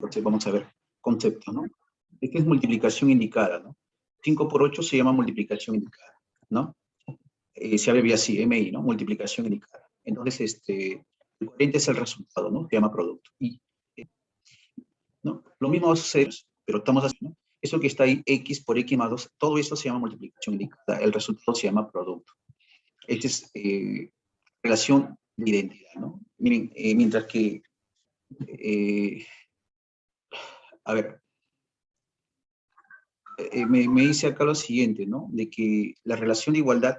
Entonces vamos a ver conceptos, ¿no? Esta es multiplicación indicada, ¿no? 5 por 8 se llama multiplicación indicada, ¿no? Se abrevia así, MI, ¿no? Multiplicación indicada. Entonces, el cociente es el resultado, ¿no? Se llama producto. Y, ¿no? Lo mismo va a suceder, pero estamos haciendo, ¿no? Eso que está ahí, X por X más 2, todo eso se llama multiplicación indicada. El resultado se llama producto. Esta es relación de identidad, ¿no? Miren, mientras que, a ver, me dice acá lo siguiente, ¿no? De que la relación de igualdad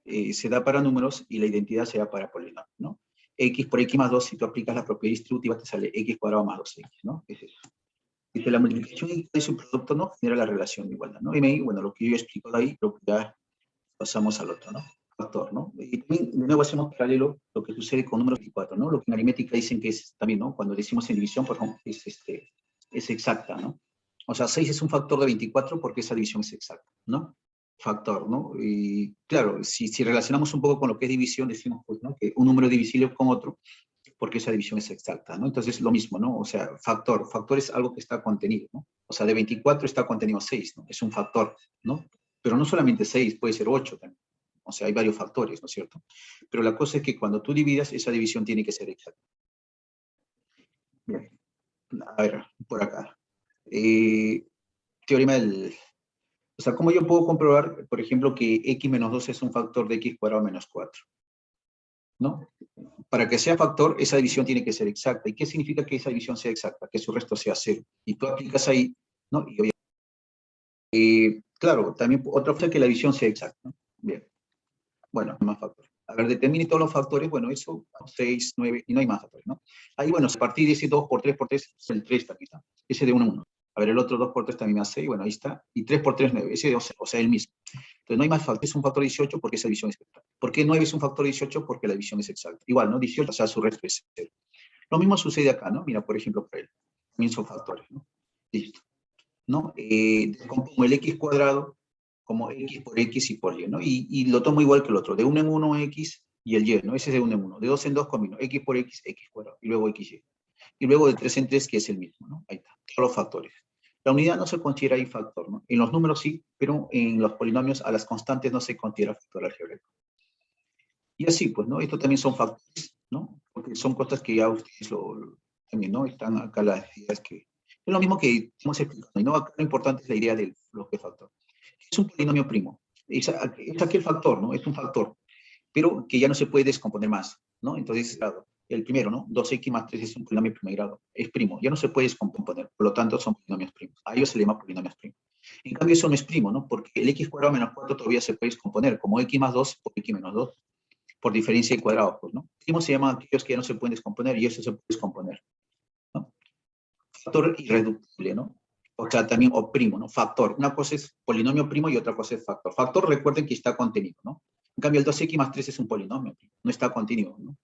se da para números y la identidad se da para polinomios, ¿no? X por X más 2, si tú aplicas la propiedad distributiva, te sale X cuadrado más 2X, ¿no? Es eso. Dice, la multiplicación de su producto, ¿no? Genera la relación de igualdad, ¿no? Y me, bueno, lo que yo explico de ahí, lo que ya pasamos al otro, ¿no? Factor, ¿no? Y también, de nuevo, hacemos paralelo lo que sucede con números 24, ¿no? Lo que en aritmética dicen que es también, ¿no? Cuando decimos en división, por ejemplo, es exacta, ¿no? O sea, 6 es un factor de 24 porque esa división es exacta, ¿no? Factor, ¿no? Y claro, si relacionamos un poco con lo que es división, decimos, pues, ¿no? Que un número es divisible con otro porque esa división es exacta, ¿no? Entonces, lo mismo, ¿no? O sea, factor es algo que está contenido, ¿no? O sea, de 24 está contenido 6, ¿no? Es un factor, ¿no? Pero no solamente 6, puede ser 8 también. O sea, hay varios factores, ¿no es cierto? Pero la cosa es que cuando tú dividas, esa división tiene que ser exacta. Bien. A ver, por acá. Teorema del... O sea, ¿cómo yo puedo comprobar, por ejemplo, que x menos 2 es un factor de x cuadrado menos 4? ¿No? Para que sea factor, esa división tiene que ser exacta. ¿Y qué significa que esa división sea exacta? Que su resto sea 0. Y tú aplicas ahí, ¿no? Y claro, también otra cosa es que la división sea exacta, ¿no? Bien. Bueno, más factores. A ver, determine todos los factores, bueno, eso, 6, 9, y no hay más factores, ¿no? Ahí, bueno, a partir de ese 2 por 3 por 3, el 3 también está. Ese de 1 en 1. A ver, el otro 2 por 3 también me hace 6, bueno, ahí está. Y 3 por 3, 9, ese de 12, o sea, el mismo. Entonces no hay más factores, es un factor 18 porque esa división es exacta. ¿Por qué 9 es un factor 18? Porque la división es exacta. Igual, ¿no? 18, o sea, su resto es 0. Lo mismo sucede acá, ¿no? Mira, por ejemplo, por él. También son factores, ¿no? Listo. ¿No? Descompongo el x cuadrado como x por x y por y, ¿no? Y lo tomo igual que el otro, de 1 en 1 x y el y, ¿no? Ese es de 1 en 1. De 2 en 2 combino x por x, x cuadrado, y luego xy. Y luego de 3 en 3, que es el mismo, ¿no? Ahí está, todos los factores. La unidad no se considera ahí factor, ¿no? En los números sí, pero en los polinomios a las constantes no se considera factor algebraico. Y así, pues, ¿no? Esto también son factores, ¿no? Porque son cosas que ya ustedes también, ¿no? Están acá las ideas que... Es lo mismo que hemos explicado, ¿no? Acá lo importante es la idea del bloque factor. Es un polinomio primo. Es aquel factor, ¿no? Es un factor, pero que ya no se puede descomponer más, ¿no? Entonces, claro, el primero, ¿no? 2x más 3 es un polinomio primer grado. Es primo, ya no se puede descomponer, por lo tanto son polinomios primos. A ellos se le llama polinomios primos. En cambio, eso no es primo, ¿no? Porque el x cuadrado menos 4 todavía se puede descomponer, como x más 2 por x menos 2, por diferencia de cuadrados, pues, ¿no? Primos se llaman aquellos que ya no se pueden descomponer y eso se puede descomponer, ¿no? Factor irreductible, ¿no? O sea, también, o primo, ¿no? Factor. Una cosa es polinomio primo y otra cosa es factor. Factor, recuerden que está contenido, ¿no? En cambio, el 2x más 3 es un polinomio, no está contenido, ¿no?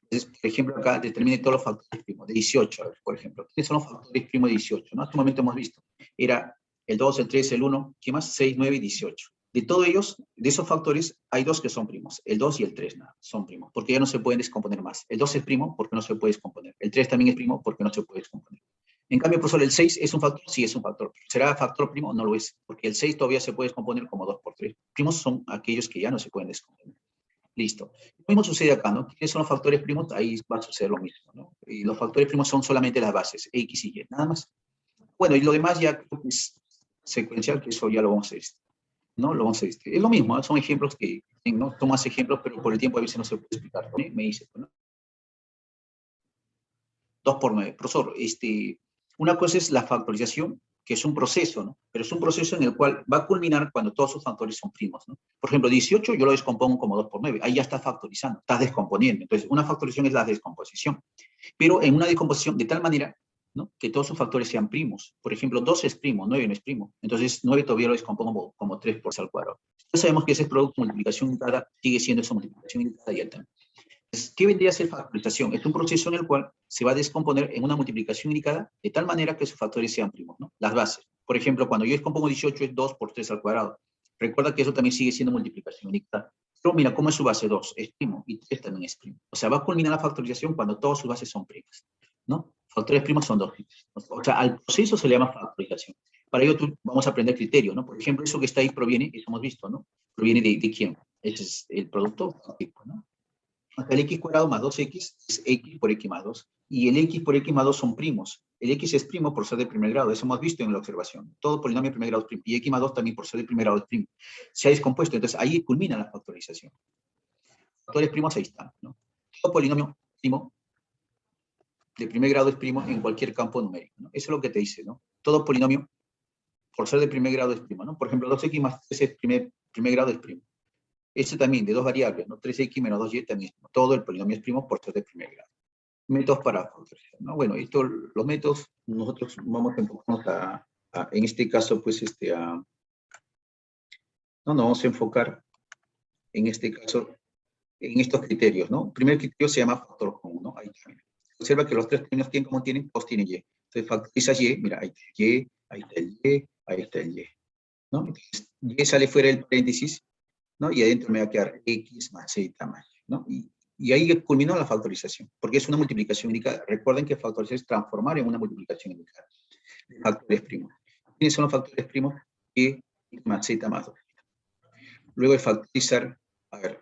Entonces, por ejemplo, acá determine todos los factores primos, de 18, a ver, por ejemplo. ¿Quiénes son los factores primos de 18? ¿No? Hasta un momento hemos visto. Era el 2, el 3, el 1, ¿qué más? 6, 9 y 18. De todos ellos, de esos factores, hay dos que son primos. El 2 y el 3, nada, son primos, porque ya no se pueden descomponer más. El 2 es primo porque no se puede descomponer. El 3 también es primo porque no se puede descomponer. En cambio, profesor, ¿el 6 es un factor? Sí, es un factor. ¿Será factor primo? No lo es, porque el 6 todavía se puede descomponer como 2 por 3. Primos son aquellos que ya no se pueden descomponer. Listo. Lo mismo sucede acá, ¿no? ¿Quiénes son los factores primos? Ahí va a suceder lo mismo, ¿no? Y los factores primos son solamente las bases, X y Y, nada más. Bueno, y lo demás ya es secuencial, que eso ya lo vamos a ver, ¿no? Lo vamos a ver. Es lo mismo, ¿no? Son ejemplos que, ¿no? Tomas ejemplos, pero por el tiempo a veces no se puede explicar, ¿no? Me dice, ¿no? 2 por 9. Profesor, una cosa es la factorización, que es un proceso, ¿no? Pero es un proceso en el cual va a culminar cuando todos sus factores son primos, ¿no? Por ejemplo, 18 yo lo descompongo como 2 por 9, ahí ya está factorizando, estás descomponiendo. Entonces, una factorización es la descomposición, pero en una descomposición de tal manera, ¿no? Que todos sus factores sean primos. Por ejemplo, 2 es primo, 9 no es primo. Entonces, 9 todavía lo descompongo como 3 por 6 al cuadrado. Ya sabemos que ese producto de multiplicación indicada sigue siendo esa multiplicación indicada y alta. ¿Qué vendría a ser factorización? Es un proceso en el cual se va a descomponer en una multiplicación indicada de tal manera que sus factores sean primos, ¿no? Las bases. Por ejemplo, cuando yo descompongo 18 es 2 por 3 al cuadrado. Recuerda que eso también sigue siendo multiplicación indicada. Pero mira, ¿cómo es su base? 2 es primo y 3 también es primo. O sea, va a culminar la factorización cuando todas sus bases son primas, ¿no? Factores primos son 2x. O sea, al proceso se le llama factorización. Para ello vamos a aprender criterios, ¿no? Por ejemplo, eso que está ahí proviene, eso hemos visto, ¿no? ¿Proviene de quién? Ese es el producto factivo, ¿no? Hasta el x cuadrado más 2x es x por x más 2. Y el x por x más 2 son primos. El x es primo por ser de primer grado, eso hemos visto en la observación. Todo polinomio de primer grado es primo. Y x más 2 también por ser de primer grado es primo. Se ha descompuesto, entonces ahí culmina la factorización. Factores primos ahí están, ¿no? Todo polinomio primo de primer grado es primo en cualquier campo numérico, ¿no? Eso es lo que te dice, ¿no? Todo polinomio por ser de primer grado es primo, ¿no? Por ejemplo, 2x más 3 es primer grado es primo. Este también, de dos variables, ¿no? 3x menos 2y también. Todo el polinomio es primo por ser de primer grado. Métodos para factorizar, ¿no? Bueno, los métodos, nosotros vamos a enfocarnos en este caso, pues, no nos vamos a enfocar, en este caso, en estos criterios, ¿no? El primer criterio se llama factor común, ¿no? Ahí también. Observa que los tres términos tienen como tienen, todos tienen y. Entonces factorizas y, mira, ahí está el y, ahí está el y, ahí está el y, ¿no? Entonces, y sale fuera del paréntesis, ¿no? Y adentro me va a quedar x más z más y, ¿no? Y ahí culminó la factorización, porque es una multiplicación única. Recuerden que factorizar es transformar en una multiplicación única de factores primos. ¿Quiénes son los factores primos? Y más z más 2. Luego de factorizar, a ver,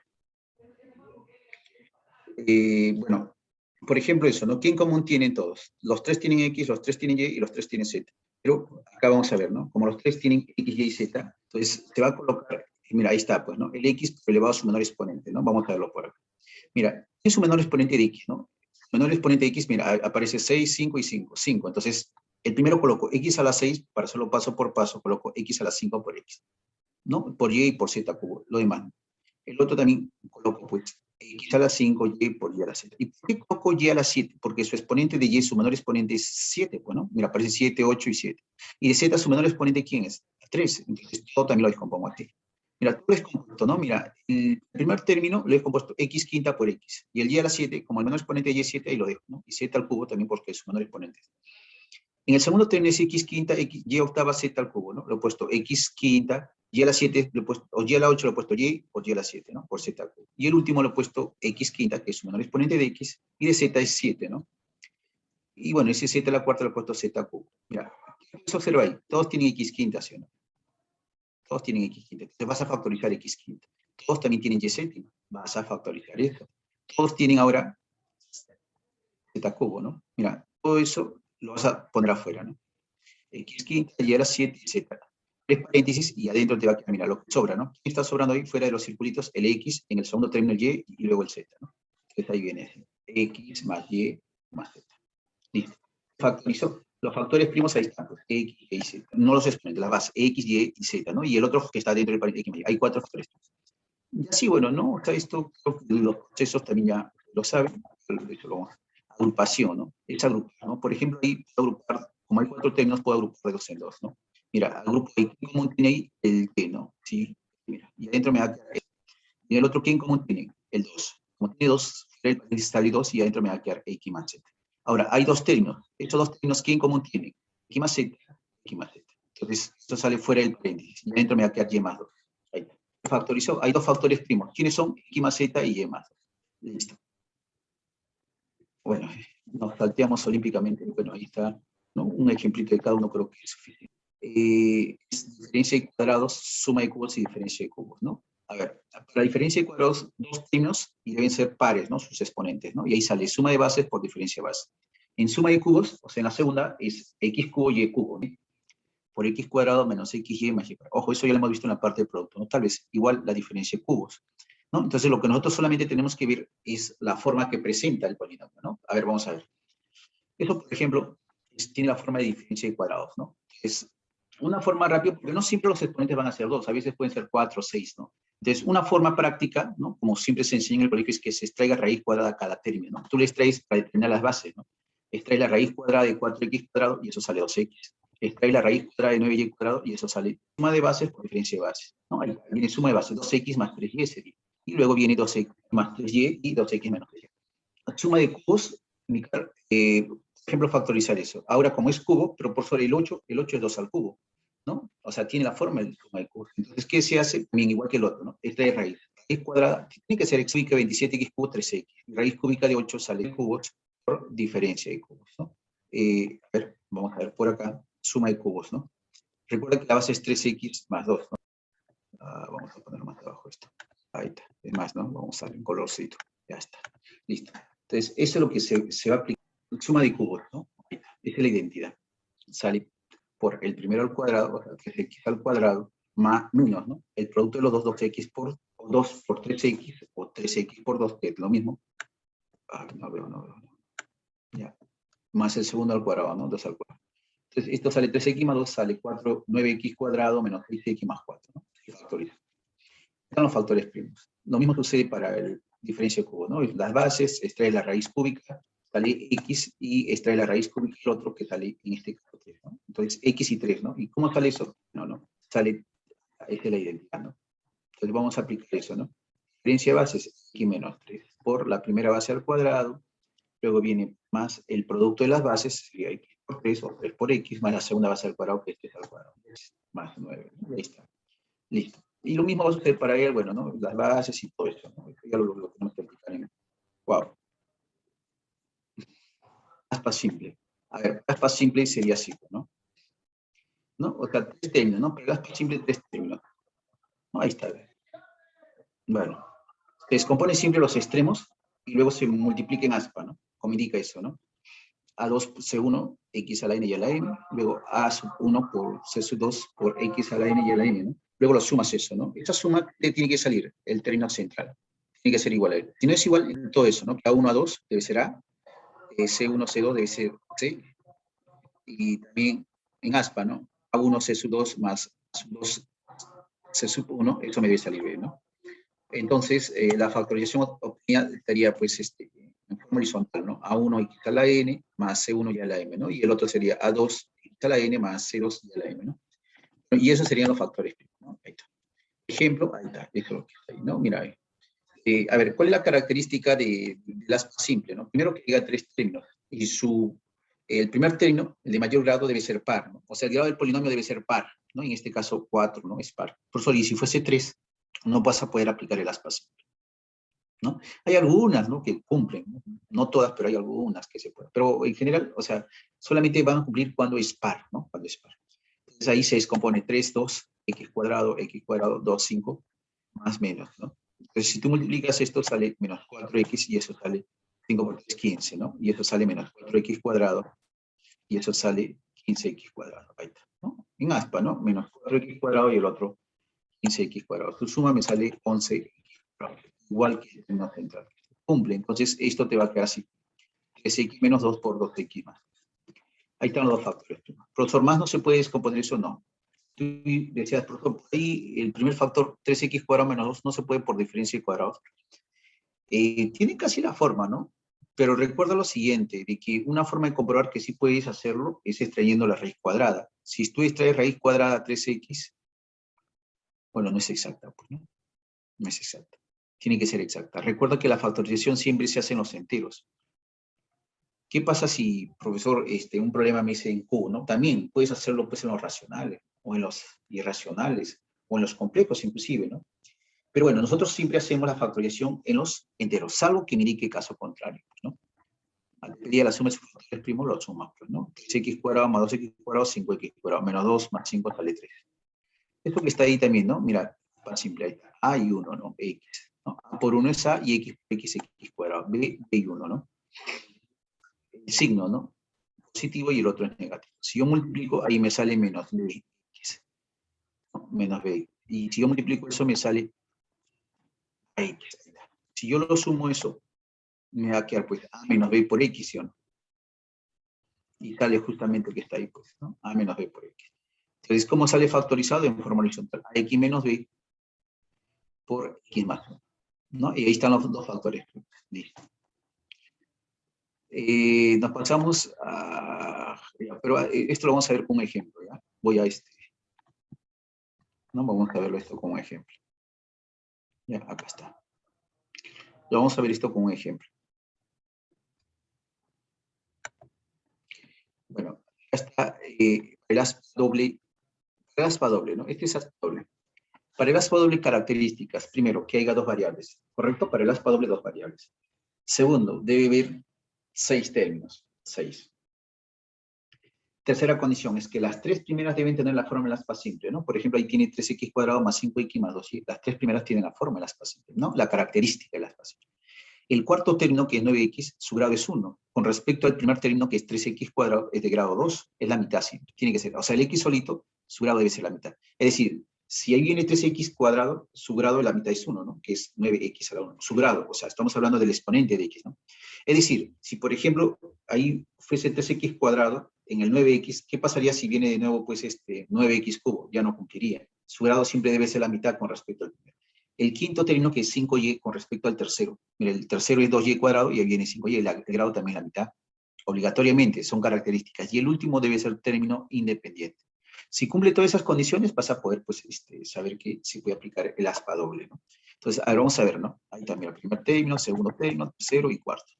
bueno, por ejemplo eso, ¿no? ¿Qué en común tienen todos? Los tres tienen x, los tres tienen y y los tres tienen z. Pero acá vamos a ver, ¿no? Como los tres tienen x, y z, entonces se va a colocar, mira, ahí está, pues, ¿no? El x elevado a su menor exponente, ¿no? Vamos a verlo por acá. Mira, ¿qué es su menor exponente de x, no? Menor exponente de x, mira, aparece 6, 5 y 5. 5, entonces, el primero coloco x a la 6, para hacerlo paso por paso, coloco x a la 5 por x, ¿no? Por y por z cubo, lo demás. El otro también coloco, pues, x a la 5, y por y a la 7. ¿Y por qué coloco y a la 7? Porque su exponente de y, su menor exponente es 7, pues, ¿no? Mira, aparece 7, 8 y 7. Y de z, su menor exponente, ¿quién es? 3. Entonces, todo también lo descompongo así. Mira, todo es compuesto, ¿no? Mira, el primer término lo he compuesto x quinta por x. Y el y a la 7, como el menor exponente de y es 7, ahí lo dejo, ¿no? Y z al cubo también porque es su menor exponente. En el segundo término es x quinta, y octava z al cubo, ¿no? Lo he puesto x quinta, y a la 7, lo he puesto, o y a la 8 lo he puesto y, por y a la 7, ¿no? Por z al cubo. Y el último lo he puesto x quinta, que es su menor exponente de x, y de z es 7, ¿no? Y bueno, ese z a la cuarta lo he puesto z al cubo. Mira, ¿qué observa ahí? Todos tienen x quinta, ¿sí o no? Todos tienen x quinta. Entonces vas a factorizar x quinta. Todos también tienen y séptima. Vas a factorizar esto. Todos tienen ahora z cubo, ¿no? Mira, todo eso lo vas a poner afuera, ¿no? X quinta y a la 7 y z. Tres paréntesis y adentro te va a quedar, mira, lo que sobra, ¿no? ¿Qué está sobrando ahí fuera de los circulitos? El x, en el segundo término el y luego el z, ¿no? Entonces ahí viene x más y más z. Listo. Factorizó. Los factores primos ahí están, pues, x, y z. No los exponentes, las bases, x, y z, ¿no? Y el otro que está dentro del paréntesis, x, y. Hay cuatro factores. Y así, bueno, ¿no? O sea, esto, los procesos también ya lo saben, agrupación, ¿no? Es agrupar, ¿no? Por ejemplo, ahí puedo agrupar, como hay cuatro términos, puedo agrupar de dos en dos, ¿no? Mira, agrupo ahí, ¿qué en común tiene ahí? El que, ¿no? Sí, mira, y adentro me da quedar. Y el otro, ¿qué en común tiene? El 2. Como tiene 2, el paréntesis sale 2 y adentro me va a quedar x más z. Ahora, hay dos términos. Estos dos términos, ¿qué en común tienen? X más z, x más z. Entonces, esto sale fuera del paréntesis y adentro me va a quedar y más 2. Ahí factorizó. Hay dos factores primos. ¿Quiénes son? X más z y y más 2. Listo. Bueno, nos salteamos olímpicamente. Bueno, ahí está, ¿no? Un ejemplito de cada uno creo que es suficiente. Es diferencia de cuadrados, suma de cubos y diferencia de cubos, ¿no? A ver, para diferencia de cuadrados, dos términos y deben ser pares, ¿no? Sus exponentes, ¿no? Y ahí sale suma de bases por diferencia de base. En suma de cubos, o sea, en la segunda, es x cubo y cubo, ¿no? Por x cuadrado menos xy más y cuadrado. Ojo, eso ya lo hemos visto en la parte de producto, ¿no? Tal vez igual la diferencia de cubos, ¿no? Entonces, lo que nosotros solamente tenemos que ver es la forma que presenta el polinomio, ¿no? A ver, vamos a ver. Eso, por ejemplo, tiene la forma de diferencia de cuadrados, ¿no? Es una forma rápida, porque no siempre los exponentes van a ser 2, a veces pueden ser 4 o 6, ¿no? Entonces, una forma práctica, ¿no? Como siempre se enseña en el colegio, es que se extraiga raíz cuadrada a cada término, ¿no? Tú le extraes para determinar las bases, ¿no? Extrae la raíz cuadrada de 4x cuadrado y eso sale 2x. Extrae la raíz cuadrada de 9y cuadrado y eso sale suma de bases por diferencia de bases, ¿no? Ahí viene suma de bases, 2x más 3y sería. Y luego viene 2x más 3y y 2x menos 3y. La suma de cubos, indicar, por ejemplo, factorizar eso. Ahora, como es cubo, pero por sobre el 8 es 2 al cubo, ¿no? O sea, tiene la forma de suma de cubos. Entonces, ¿qué se hace? También igual que el otro, ¿no? Esta es raíz. Raíz cuadrada, tiene que ser x cúbica 27x cubo 3x. Raíz cúbica de 8 sale cubos por diferencia de cubos, ¿no? A ver, vamos a ver por acá, suma de cubos, ¿no? Recuerda que la base es 3x más 2, ¿no? Vamos a poner más abajo esto. Ahí está. Es más, ¿no? Vamos a darle un colorcito. Ya está. Listo. Entonces, eso es lo que se va a aplicar. Suma de cubos, ¿no? Ahí está. Esa es la identidad. Sale por el primero al cuadrado, o sea, que es x al cuadrado, más menos, ¿no? El producto de los dos, 2x por 2 por 3x, o 3x por 2, que es lo mismo. No veo. Ya. Más el segundo al cuadrado, ¿no? 2 al cuadrado. Entonces, esto sale 3x más 2, sale 4, 9x cuadrado menos 6x más 4, ¿no? Se factoriza. Están los factores primos. Lo mismo sucede para el diferencia de cubo, ¿no? Las bases, extrae la raíz cúbica, sale x y extrae la raíz cúbica y el otro que sale en este caso 3, ¿no? Entonces, x y 3, ¿no? ¿Y cómo sale eso? No. Sale, esta es la identidad, ¿no? Entonces vamos a aplicar eso, ¿no? Diferencia de bases, x menos 3 por la primera base al cuadrado, luego viene más el producto de las bases, sería x por 3 o 3 por x, más la segunda base al cuadrado, que es 3 al cuadrado, más 9, ¿no? Ahí está. Listo. Y lo mismo va a suceder para él, bueno, ¿no? Las bases y todo eso, ¿no? Ya lo tenemos que aplicar en... Wow. Aspa simple. A ver, aspa simple sería así, ¿no? ¿No? O sea, 3 términos, ¿no? Pero aspa simple 3 términos. ¿No? Ahí está. Bueno, se descompone siempre los extremos y luego se multiplica en aspa, ¿no? Como indica eso, ¿no? A2 C1, X a la N y a la M, luego A sub 1 por C sub 2 por X a la N y a la M, ¿no? Luego lo sumas eso, ¿no? Esa suma tiene que salir, el término central. Tiene que ser igual a él. Si no es igual, todo eso, ¿no? A1 a 2 debe ser A, C1 C2 debe ser C, y también en aspa, ¿no? A1 C sub 2 más A sub 2 C sub 1, eso me debe salir bien, ¿no? Entonces, la factorización obtenida estaría, pues, en forma horizontal, ¿no? A1 x a la n más C1 y a la m, ¿no? Y el otro sería A2 x a la n más C2 y a la m, ¿no? Y esos serían los factores, ¿no? Ahí está. Ejemplo, ahí está, eso es lo que está ahí, ¿no? Mira, a ver, ¿cuál es la característica del aspa simple, ¿no? Primero que diga 3 términos, y el primer término, el de mayor grado, debe ser par, ¿no? O sea, el grado del polinomio debe ser par, ¿no? En este caso, 4, ¿no? Es par. Por eso, y si fuese 3, no vas a poder aplicar el aspa simple, ¿no? Hay algunas, ¿no? Que cumplen, ¿no? No todas, pero hay algunas que se pueden. Pero en general, o sea, solamente van a cumplir cuando es par, ¿no? Cuando es par. Entonces ahí se descompone 3, 2, x cuadrado, 2, 5, más menos, ¿no? Entonces si tú multiplicas esto sale menos 4x y eso sale 5 por 3, 15, ¿no? Y eso sale menos 4x cuadrado y eso sale 15x cuadrado. Ahí está, ¿no? En aspa, ¿no? Menos 4x cuadrado y el otro 15x cuadrado. Tu suma me sale 11x cuadrado. Igual que el término central. Cumple. Entonces esto te va a quedar así. 3x menos 2 por 2x más. Ahí están los dos factores. Profesor, ¿más no se puede descomponer eso? No. Tú decías, profesor, ahí el primer factor, 3x cuadrado menos 2, no se puede por diferencia de cuadrados. Tiene casi la forma, ¿no? Pero recuerda lo siguiente, de que una forma de comprobar que sí puedes hacerlo es extrayendo la raíz cuadrada. Si tú extraes raíz cuadrada 3x, bueno, no es exacta, pues, ¿no? No es exacta. Tiene que ser exacta. Recuerda que la factorización siempre se hace en los enteros. ¿Qué pasa si, profesor, un problema me dice en Q, ¿no? También puedes hacerlo pues en los racionales, o en los irracionales, o en los complejos inclusive, ¿no? Pero bueno, nosotros siempre hacemos la factorización en los enteros, salvo que me indique caso contrario, ¿no? Al pedir la suma de sus factores primos, lo sumas, pues, ¿no? 3x cuadrado más 2x cuadrado, 5x cuadrado, menos 2 más 5 sale 3. Esto que está ahí también, ¿no? Mira, para simple, ahí está. A y 1, ¿no? X, ¿no? A por 1 es A y X por X, X cuadrado. B y 1, ¿no? El signo, ¿no? Positivo y el otro es negativo. Si yo multiplico, ahí me sale menos bx, ¿no? Menos b. Y si yo multiplico eso, me sale x. Si yo lo sumo eso, me va a quedar pues a menos b por x, ¿sí o no? Y sale justamente el que está ahí, pues, ¿no? A menos b por x. Entonces, ¿cómo sale factorizado? En forma horizontal. A x menos b por x más 1, ¿no? Y ahí están los dos factores. Listo. Nos pasamos a... Pero esto lo vamos a ver con un ejemplo, ¿ya? Voy a ¿no? Vamos a verlo esto como ejemplo. Ya, acá está. Lo vamos a ver esto como un ejemplo. Bueno, acá está el aspa doble, ¿no? Este es aspa doble. Para el aspa doble, características. Primero, que haya dos variables. ¿Correcto? Para el aspa doble, dos variables. Segundo, debe haber 6 términos. 6. Tercera condición es que las tres primeras deben tener la fórmula aspa simple, ¿no? Por ejemplo, ahí tiene 3x cuadrado más 5x más 2y. Las tres primeras tienen la fórmula aspa simple, ¿no? La característica de la aspa simple. El cuarto término, que es 9x, su grado es 1. Con respecto al primer término, que es 3x cuadrado, es de grado 2, es la mitad siempre. Tiene que ser, o sea, el x solito, su grado debe ser la mitad. Es decir, si ahí viene 3x cuadrado, su grado de la mitad es 1, ¿no? Que es 9x a la 1. Su grado, o sea, estamos hablando del exponente de x, ¿no? Es decir, si por ejemplo, ahí fuese 3x cuadrado, en el 9x, ¿qué pasaría si viene de nuevo, pues, 9x cubo? Ya no cumpliría. Su grado siempre debe ser la mitad con respecto al primero. El quinto término, que es 5y con respecto al tercero. Mira, el tercero es 2y cuadrado y ahí viene 5y, el grado también es la mitad. Obligatoriamente, son características. Y el último debe ser término independiente. Si cumple todas esas condiciones, vas a poder, pues, saber que se puede aplicar el aspa doble, ¿no? Entonces, ahora vamos a ver, ¿no? Ahí también el primer término, segundo término, tercero y cuarto.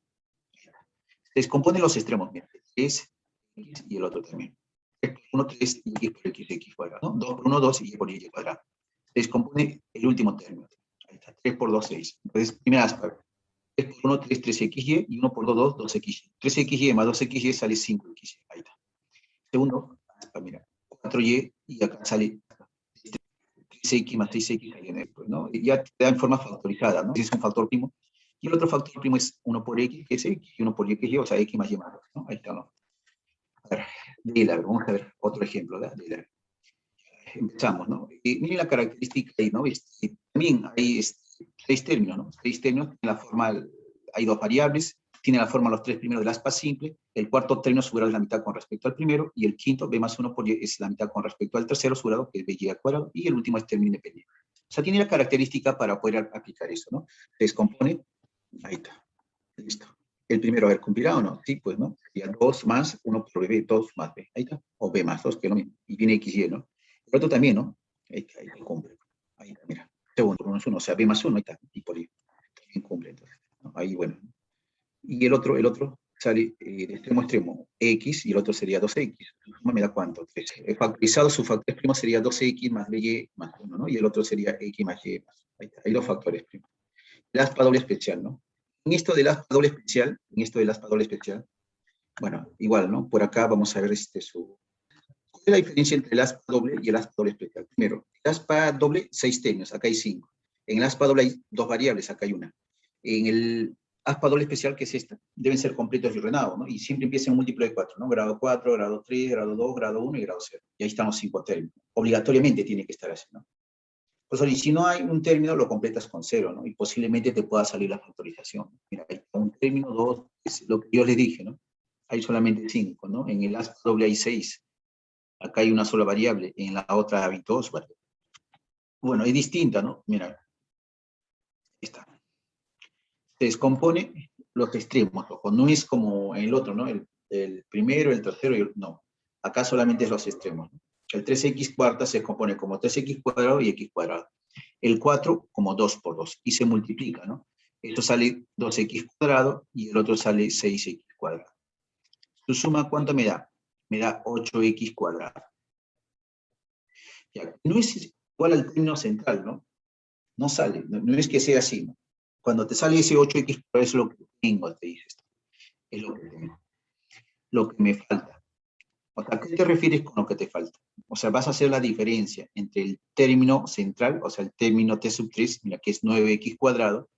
Descompone los extremos, mira, es x y el otro también. 3 por 1, 3 y x por x cuadrado, ¿no? 2 por 1, 2 y y por y cuadrado. Descompone el último término. Ahí está, 3 por 2, 6. Entonces, primera aspa, 3 por 1, 3, 3xy, y 1 por 2, 2, 2xy. 3xy más 2xy sale 5xy. Ahí está. Segundo aspa, mira, 4y, y acá sale 3x más 6x, ¿no? Y ya te da en forma factorizada, ¿no? Ese es un factor primo. Y el otro factor primo es 1 por x, que es x, y 1 por y, que es y, o sea, x más y más 2, ¿no? Ahí está, ¿no? A ver, de largo, vamos a ver otro ejemplo, ¿verdad? De largo. Empezamos, ¿no? Miren la característica ahí, ¿no? También hay 6 términos, ¿no? 6 términos, en la forma, hay dos variables, tiene la forma los tres primeros del aspa simple, el cuarto término su grado es la mitad con respecto al primero, y el quinto, b más 1 por y, es la mitad con respecto al tercero, su grado, que es by al cuadrado, y el último es término independiente. O sea, tiene la característica para poder aplicar eso, ¿no? Se descompone, ahí está, listo. El primero, a ver, ¿cumplirá o no? Sí, pues, ¿no? Sería 2 más 1 por b, 2 más b, ahí está. O b más 2, que es lo mismo. Y tiene x y y, ¿no? El otro también, ¿no? Ahí cumple. Ahí está, mira. Segundo, 1 es 1, o sea, b más 1, ahí está. Y por ahí también cumple, entonces, ¿no? Ahí, bueno. Y el otro sale de extremo a extremo, x, y el otro sería 2x. ¿Me da cuánto? 3. Factorizado, su factor primo sería 2x más by más 1, ¿no? Y el otro sería x más y más. Ahí está. Hay dos factores primos. El aspa doble especial, ¿no? En esto del aspa doble especial, bueno, igual, ¿no? Por acá vamos a ver ¿Cuál es la diferencia entre el aspa doble y el aspa doble especial? Primero, el aspa doble, 6 términos, acá hay 5. En el aspa doble hay 2 variables, acá hay una. En el aspa doble especial, que es esta, deben ser completos y ordenados, ¿no? Y siempre empieza en múltiplo de 4, ¿no? Grado 4, grado 3, grado 2, grado 1 y grado 0. Y ahí están los 5 términos. Obligatoriamente tiene que estar así, ¿no? Pues, y si no hay un término, lo completas con 0, ¿no? Y posiblemente te pueda salir la factorización. Mira, hay un término, 2, es lo que yo les dije, ¿no? Hay solamente 5, ¿no? En el aspa doble hay 6. Acá hay una sola variable, en la otra hay 2 variables. Bueno, es distinta, ¿no? Mira, está. Se descompone los extremos, ojo, no es como en el otro, ¿no? El primero, el tercero, no. Acá solamente es los extremos, ¿no? El 3x cuarta se compone como 3x cuadrado y x cuadrado. El 4 como 2 por 2, y se multiplica, ¿no? Esto sale 2x cuadrado y el otro sale 6x cuadrado. Su suma, ¿cuánto me da? Me da 8x cuadrado. Ya, no es igual al término central, ¿no? No sale, no es que sea así, ¿no? Cuando te sale ese 8x, es lo que tengo, te dices. Es lo que tengo. Lo que me falta. O sea, ¿a qué te refieres con lo que te falta? O sea, vas a hacer la diferencia entre el término central, o sea, el término t sub 3, mira, que es 9x cuadrado,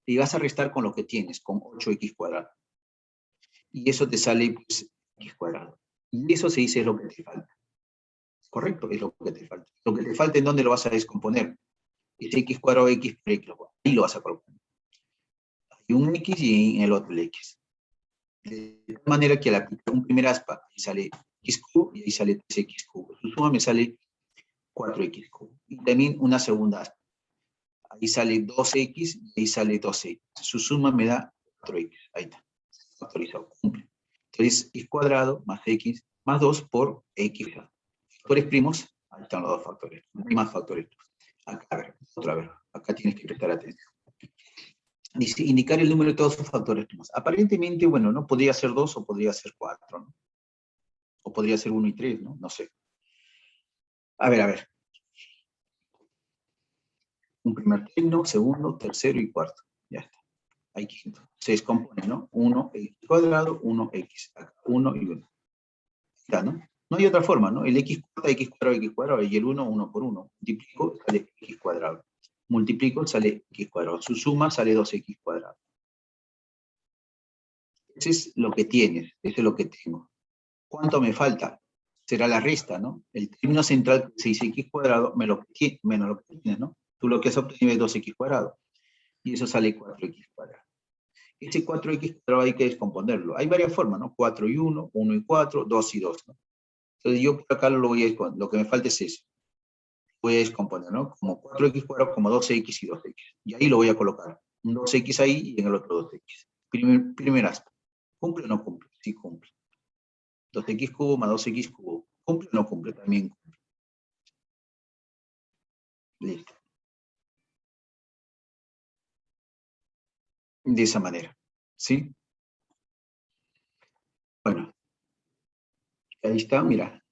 y vas a restar con lo que tienes, con 8x cuadrado. Y eso te sale, pues, x cuadrado. Y eso se dice es lo que te falta. Correcto, es lo que te falta. Lo que te falta, ¿en dónde lo vas a descomponer? Es x cuadrado, x por x. Ahí lo vas a colocar. Hay un x y en el otro el x. De tal manera que al aplicar un primer aspa, ahí sale x cubo y ahí sale 3x cubo. Su suma me sale 4x cubo. Y también una segunda aspa. Ahí sale 2x y ahí sale 2x. Su suma me da 4x. Ahí está. Factorizado. Cumple. Entonces, x cuadrado más x más 2 por x. Factores primos, ahí están los dos factores. No hay más factores. Acá, a ver, otra vez. Acá tienes que prestar atención. Dice, indicar el número de todos sus factores primos. Aparentemente, bueno, ¿no? Podría ser 2 o podría ser 4, ¿no? O podría ser 1 y 3, ¿no? No sé. A ver. Un primer término, segundo, tercero y cuarto. Ya está. Hay quinto. Se descompone, ¿no? 1x cuadrado, 1x. Acá, 1 y 1. está, ¿no? No hay otra forma, ¿no? El x cuadrado, y el 1 por 1. Multiplico, sale x cuadrado. Multiplico, sale x cuadrado. Su suma sale 2x cuadrado. Eso es lo que tienes, eso es lo que tengo. ¿Cuánto me falta? Será la resta, ¿no? El término central, 6x cuadrado, menos lo que tienes, ¿no? Tú lo que has obtenido es 2x cuadrado. Y eso sale 4x cuadrado. Ese 4x cuadrado hay que descomponerlo. Hay varias formas, ¿no? 4 y 1, 1 y 4, 2 y 2, ¿no? Entonces yo por acá lo que me falta es eso. Voy a descomponer, ¿no? Como 4x cuadrado, como 2x y 2x. Y ahí lo voy a colocar. Un 2x ahí y en el otro 2x. Primer aspecto. ¿Cumple o no cumple? Sí cumple. 2x cubo más 2x cubo. ¿Cumple o no cumple? También cumple. Listo. De esa manera. ¿Sí? Bueno, ahí está, mira.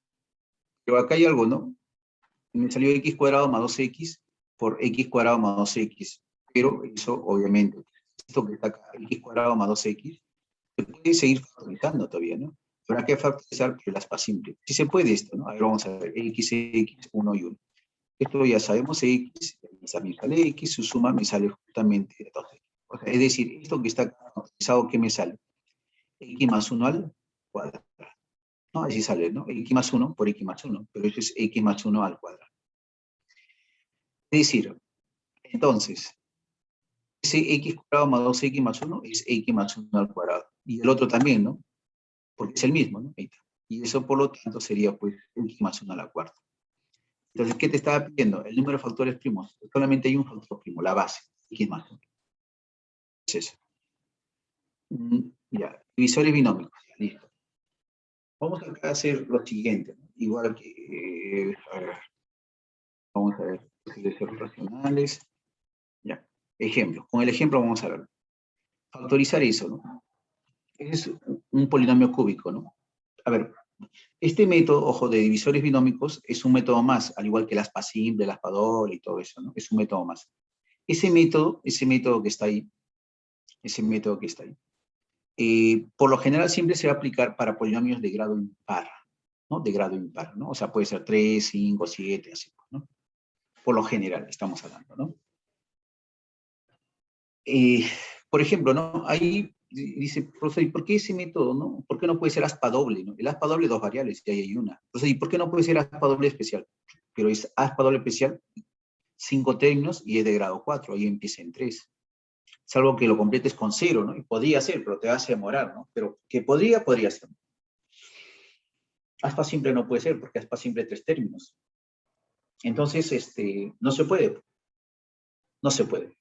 Pero acá hay algo, ¿no? Me salió x cuadrado más 2x por x cuadrado más 2x. Pero eso, obviamente, esto que está acá, x cuadrado más 2x, se puede seguir factorizando todavía, ¿no? Habrá que factorizar por el aspa simple. Si se puede esto, ¿no? A ver, vamos a ver, x, 1 y 1. Esto ya sabemos, x, también sale x, su suma me sale justamente 2x. O sea, es decir, esto que está factorizado, ¿qué me sale? X más 1 al cuadrado. No, así sale, ¿no? X más 1 por x más 1, pero eso es x más 1 al cuadrado. Es decir, entonces, ese x cuadrado más 2x más 1 es x más 1 al cuadrado. Y el otro también, ¿no? Porque es el mismo, ¿no? Ahí está. Y eso, por lo tanto, sería, pues, x más 1 a la cuarta. Entonces, ¿qué te estaba pidiendo? El número de factores primos. Solamente hay un factor primo, la base, x más 1. Es eso. Ya, divisores binómicos, ya, listo. Vamos acá a hacer lo siguiente, ¿no? Igual que, a ver, vamos a ver, posibles racionales. Ya, ejemplo. Con el ejemplo vamos a ver. Factorizar eso, ¿no? Es un polinomio cúbico, ¿no? A ver, este método, ojo, de divisores binómicos es un método más, al igual que el aspa simple, el aspa doble y todo eso, ¿no? Es un método más. Ese método que está ahí, ese método que está ahí, por lo general siempre se va a aplicar para polinomios de grado impar, ¿no? De grado impar, ¿no? O sea, puede ser 3, 5, 7, así, ¿no? Por lo general estamos hablando, ¿no? Eh, por ejemplo, ¿no? Ahí dice, profesor, ¿y por qué ese método, no? ¿Por qué no puede ser aspa doble, no? El aspa doble, dos variables, y ahí hay una. Entonces, ¿y por qué no puede ser aspa doble especial? Pero es aspa doble especial, 5 términos, y es de grado 4, ahí empieza en 3. Salvo que lo completes con 0, ¿no? Y podría ser, pero te vas a demorar, ¿no? Pero que podría ser. Aspa simple no puede ser, porque aspa simple 3 términos. Entonces, no se puede. No se puede.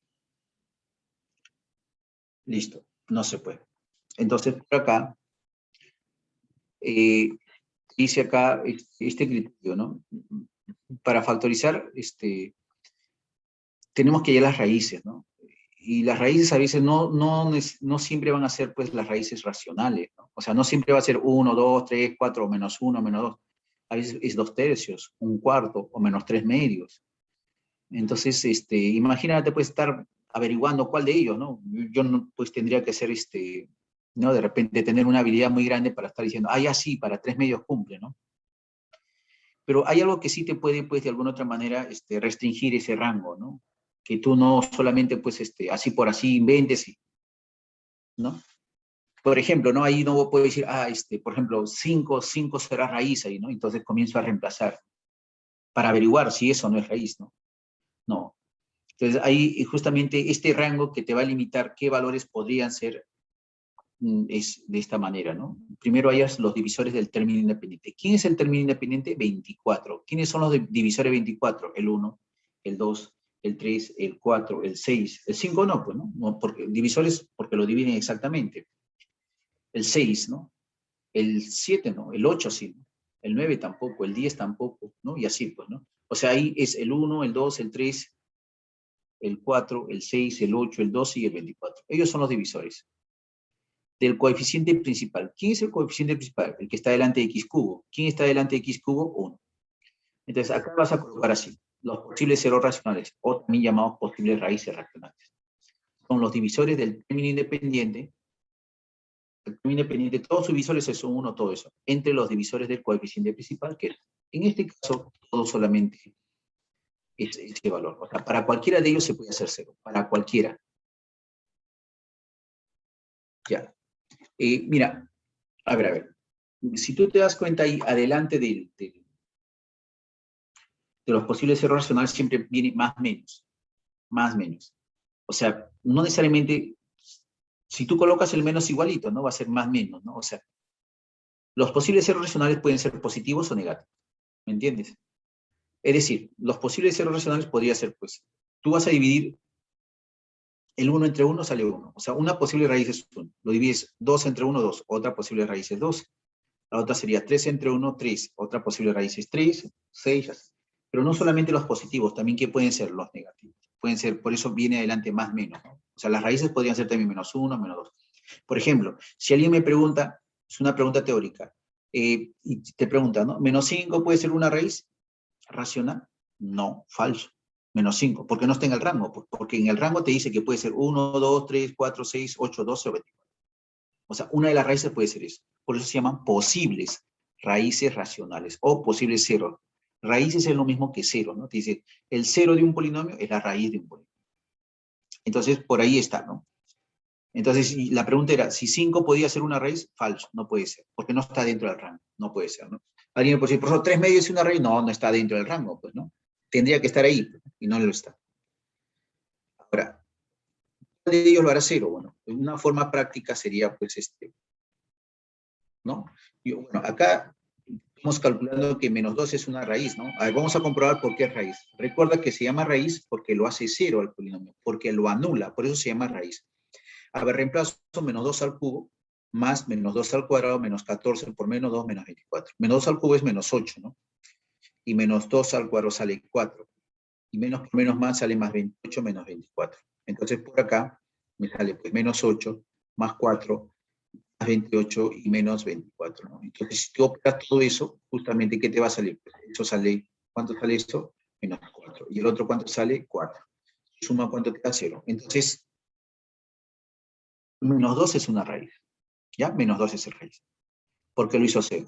Listo, no se puede. Entonces, por acá, dice acá este criterio, ¿no? Para factorizar, tenemos que hallar las raíces, ¿no? Y las raíces a veces no siempre van a ser, pues, las raíces racionales, ¿no? O sea, no siempre va a ser 1, 2, 3, 4, menos 1, menos 2. A veces es 2 tercios, un cuarto, o menos 3 medios. Entonces, imagínate, pues, estar averiguando cuál de ellos, ¿no? Yo no, pues, tendría que ser, ¿no? De repente tener una habilidad muy grande para estar diciendo, ah, ya sí, para 3 medios cumple, ¿no? Pero hay algo que sí te puede, pues, de alguna otra manera, restringir ese rango, ¿no? Que tú no solamente, pues, así por así inventes, ¿no? Por ejemplo, ¿no? Ahí no puedo decir, por ejemplo, 5 será raíz ahí, ¿no? Entonces comienzo a reemplazar para averiguar si eso no es raíz, ¿no? No. Entonces ahí justamente este rango que te va a limitar qué valores podrían ser es de esta manera, ¿no? Primero hayas los divisores del término independiente. ¿Quién es el término independiente? 24. ¿Quiénes son los divisores 24? El 1, el 2, el 3, el 4, el 6. El 5 no, pues, ¿no? No, porque, divisores porque lo dividen exactamente. El 6, ¿no? El 7 no, el 8 sí, ¿no? El 9 tampoco, el 10 tampoco, ¿no? Y así, pues, ¿no? O sea, ahí es el 1, el 2, el 3, el 4, el 6, el 8, el 12 y el 24. Ellos son los divisores del coeficiente principal. ¿Quién es el coeficiente principal? El que está delante de x cubo. ¿Quién está delante de x cubo? 1. Entonces, acá vas a colocar así, los posibles ceros racionales, o también llamados posibles raíces racionales. Son los divisores del término independiente, factor independiente, todos sus divisores son 1, todo eso, entre los divisores del coeficiente principal, que en este caso, todo solamente es ese valor. O sea, para cualquiera de ellos se puede hacer 0, para cualquiera. Ya. Mira, a ver. Si tú te das cuenta ahí, adelante de los posibles errores racionales siempre viene más menos. O sea, no necesariamente, si tú colocas el menos igualito, ¿no? Va a ser más menos, ¿no? O sea, los posibles errores racionales pueden ser positivos o negativos, ¿me entiendes? Es decir, los posibles errores racionales podría ser, pues, tú vas a dividir el 1 entre 1 sale 1. O sea, una posible raíz es 1. Lo divides 2 entre 1, 2. Otra posible raíz es 2. La otra sería 3 entre 1, 3. Otra posible raíz es 3, 6, así. Pero no solamente los positivos, también que pueden ser los negativos. Pueden ser, por eso viene adelante más menos, ¿no? O sea, las raíces podrían ser también menos 1, menos 2. Por ejemplo, si alguien me pregunta, es una pregunta teórica, y te pregunta, ¿no? ¿Menos 5 puede ser una raíz racional? No, falso. Menos 5. ¿Por qué no está en el rango? Porque en el rango te dice que puede ser 1, 2, 3, 4, 6, 8, 12 o 24. O sea, una de las raíces puede ser eso. Por eso se llaman posibles raíces racionales o posibles ceros. Raíces es lo mismo que cero, ¿no? Te dice, el cero de un polinomio es la raíz de un polinomio. Entonces, por ahí está, ¿no? Entonces, la pregunta era, si 5 podía ser una raíz, falso, no puede ser, porque no está dentro del rango, no puede ser, ¿no? Alguien me puede decir, profesor, 3 medios es una raíz, no, no está dentro del rango, pues, ¿no? Tendría que estar ahí, y no lo está. Ahora, ¿cuál de ellos lo hará cero? Bueno, una forma práctica sería, pues, ¿no? Y, bueno, acá estamos calculando que menos 2 es una raíz, ¿no? A ver, vamos a comprobar por qué es raíz. Recuerda que se llama raíz porque lo hace cero al polinomio, porque lo anula, por eso se llama raíz. A ver, reemplazo menos 2 al cubo, más menos 2 al cuadrado, menos 14 por menos 2, menos 24. Menos 2 al cubo es menos 8, ¿no? Y menos 2 al cuadrado sale 4. Y menos por menos más sale más 28, menos 24. Entonces, por acá me sale pues menos 8, más 4, más 28 y menos 24, ¿no? Entonces, si tú operas todo eso, justamente, ¿qué te va a salir? Pues eso sale, ¿cuánto sale esto? Menos 4. ¿Y el otro cuánto sale? 4. Suma, ¿cuánto te da? 0. Entonces, menos 2 es una raíz, ¿ya? Menos 2 es el raíz. ¿Por qué lo hizo 0?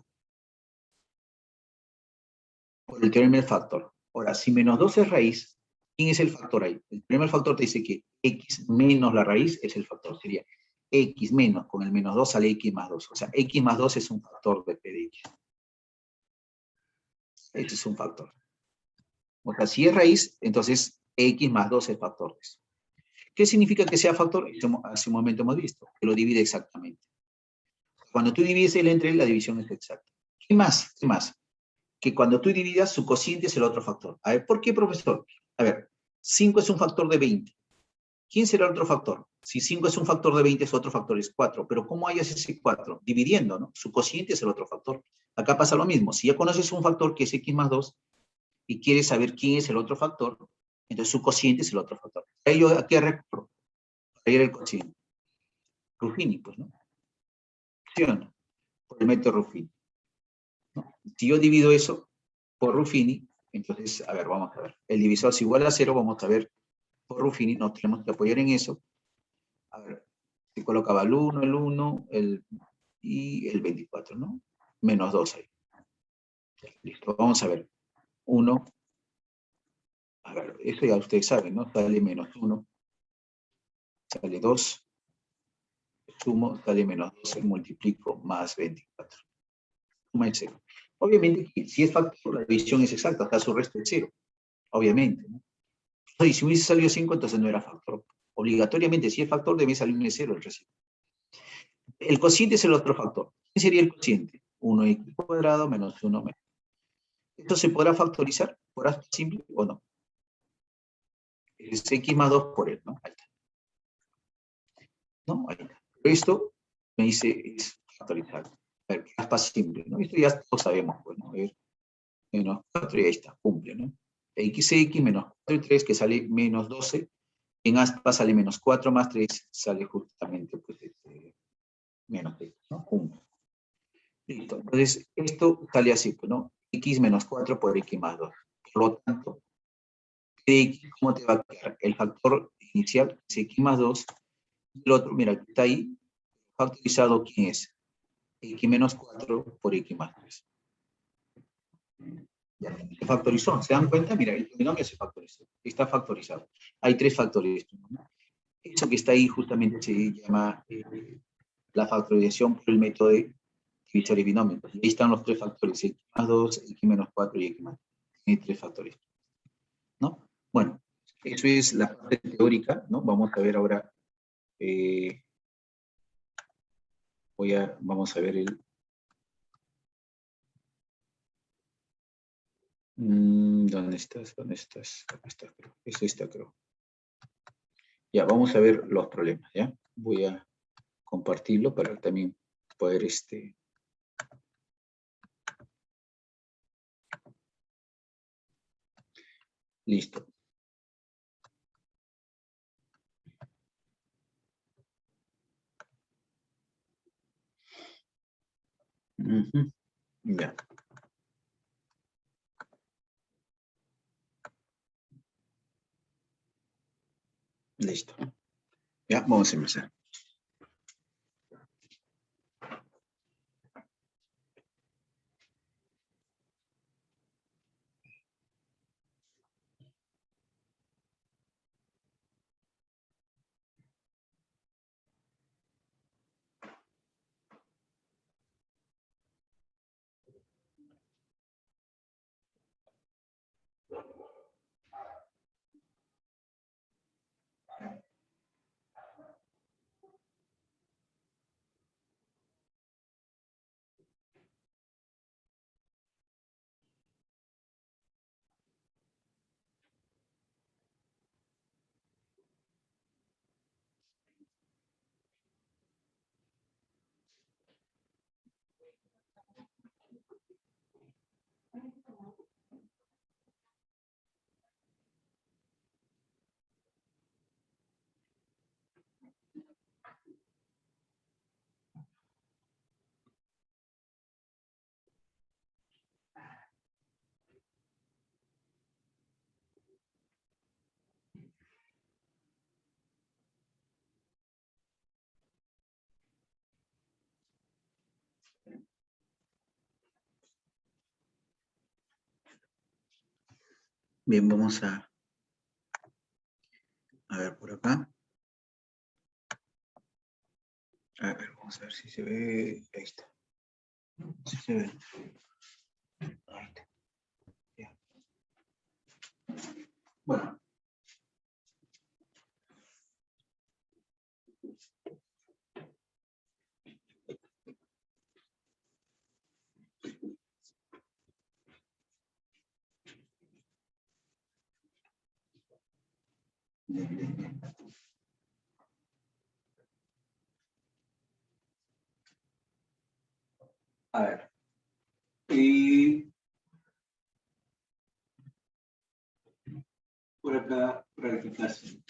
Por el teorema del factor. Ahora, si menos 2 es raíz, ¿quién es el factor ahí? El primer factor te dice que x menos la raíz es el factor. Sería x menos, con el menos 2 sale x más 2. O sea, x más 2 es un factor de p de x. Este es un factor. O sea, si es raíz, entonces x más 2 es factor de eso. ¿Qué significa que sea factor? Hace un momento hemos visto, que lo divide exactamente. Cuando tú divides el entre él, la división es exacta. ¿Qué más? ¿Qué más? Que cuando tú dividas, su cociente es el otro factor. A ver, ¿por qué, profesor? A ver, 5 es un factor de 20. ¿Quién será el otro factor? Si 5 es un factor de 20, su otro factor es 4. Pero ¿cómo hayas ese 4? Dividiendo, ¿no? Su cociente es el otro factor. Acá pasa lo mismo. Si ya conoces un factor que es x más 2 y quieres saber quién es el otro factor, entonces su cociente es el otro factor. Ahí yo, ¿a qué recurro? Ahí era el cociente. Ruffini, pues, ¿no? ¿Sí o no? Por el método Ruffini, ¿no? Si yo divido eso por Ruffini, entonces, a ver, vamos a ver. El divisor es igual a 0, vamos a ver por Ruffini, nos tenemos que apoyar en eso. A ver, se colocaba el 1, y el 24, ¿no? Menos 2 ahí. Listo, vamos a ver. 1, a ver, eso ya ustedes saben, ¿no? Sale menos 1, sale 2, sumo, sale menos 12, multiplico, más 24. Suma es 0. Obviamente, si es factor, la división es exacta, hasta su resto es 0. Obviamente, ¿no? Y si hubiese salido 5, entonces no era factor. Obligatoriamente, si es factor, debe salirme 0 el recibo. El cociente es el otro factor. ¿Qué sería el cociente? 1x cuadrado menos 1 menos. ¿Esto se podrá factorizar? ¿Podrá simple o no? Es x más 2 por él, ¿no? Ahí está. ¿No? Ahí está. Pero esto me dice es factorizable. A ver, aspa simple, ¿no? Esto ya todos sabemos, pues, ¿no? A ver, menos 4 y ahí está, cumple, ¿no? X menos 4 y 3, que sale menos 12. En aspa sale menos 4 más 3, sale justamente, pues, menos 3, ¿no? Cumple. Listo. Entonces, esto sale así, pues, ¿no? X menos 4 por X más 2. Por lo tanto, X, ¿cómo te va a quedar? El factor inicial es X más 2. El otro, mira, está ahí, factorizado, ¿quién es? X menos 4 por X más 3. Ya, se factorizó, ¿se dan cuenta? Mira, el polinomio se factorizó, está factorizado. Hay 3 factores, ¿no? Eso que está ahí justamente se llama la factorización por el método de divisores binómicos. Y ahí están los 3 factores, X más 2, X menos 4 y X más 3. Hay 3 factores, ¿no? Bueno, eso es la parte teórica, ¿no? Vamos a ver ahora, vamos a ver el... ¿Dónde estás? ¿Dónde estás? Acá está, creo. Es esta, creo. Ya, vamos a ver los problemas, ¿ya? Voy a compartirlo para también poder, listo. Ya. Listo. Ya, vamos a empezar. Bien, vamos a ver por acá. A ver, vamos a ver si se ve. Ahí está. Sí se ve. Ahí está. Ya. Bueno. Bien, bien, bien. A ver. Y por acá, ratificación.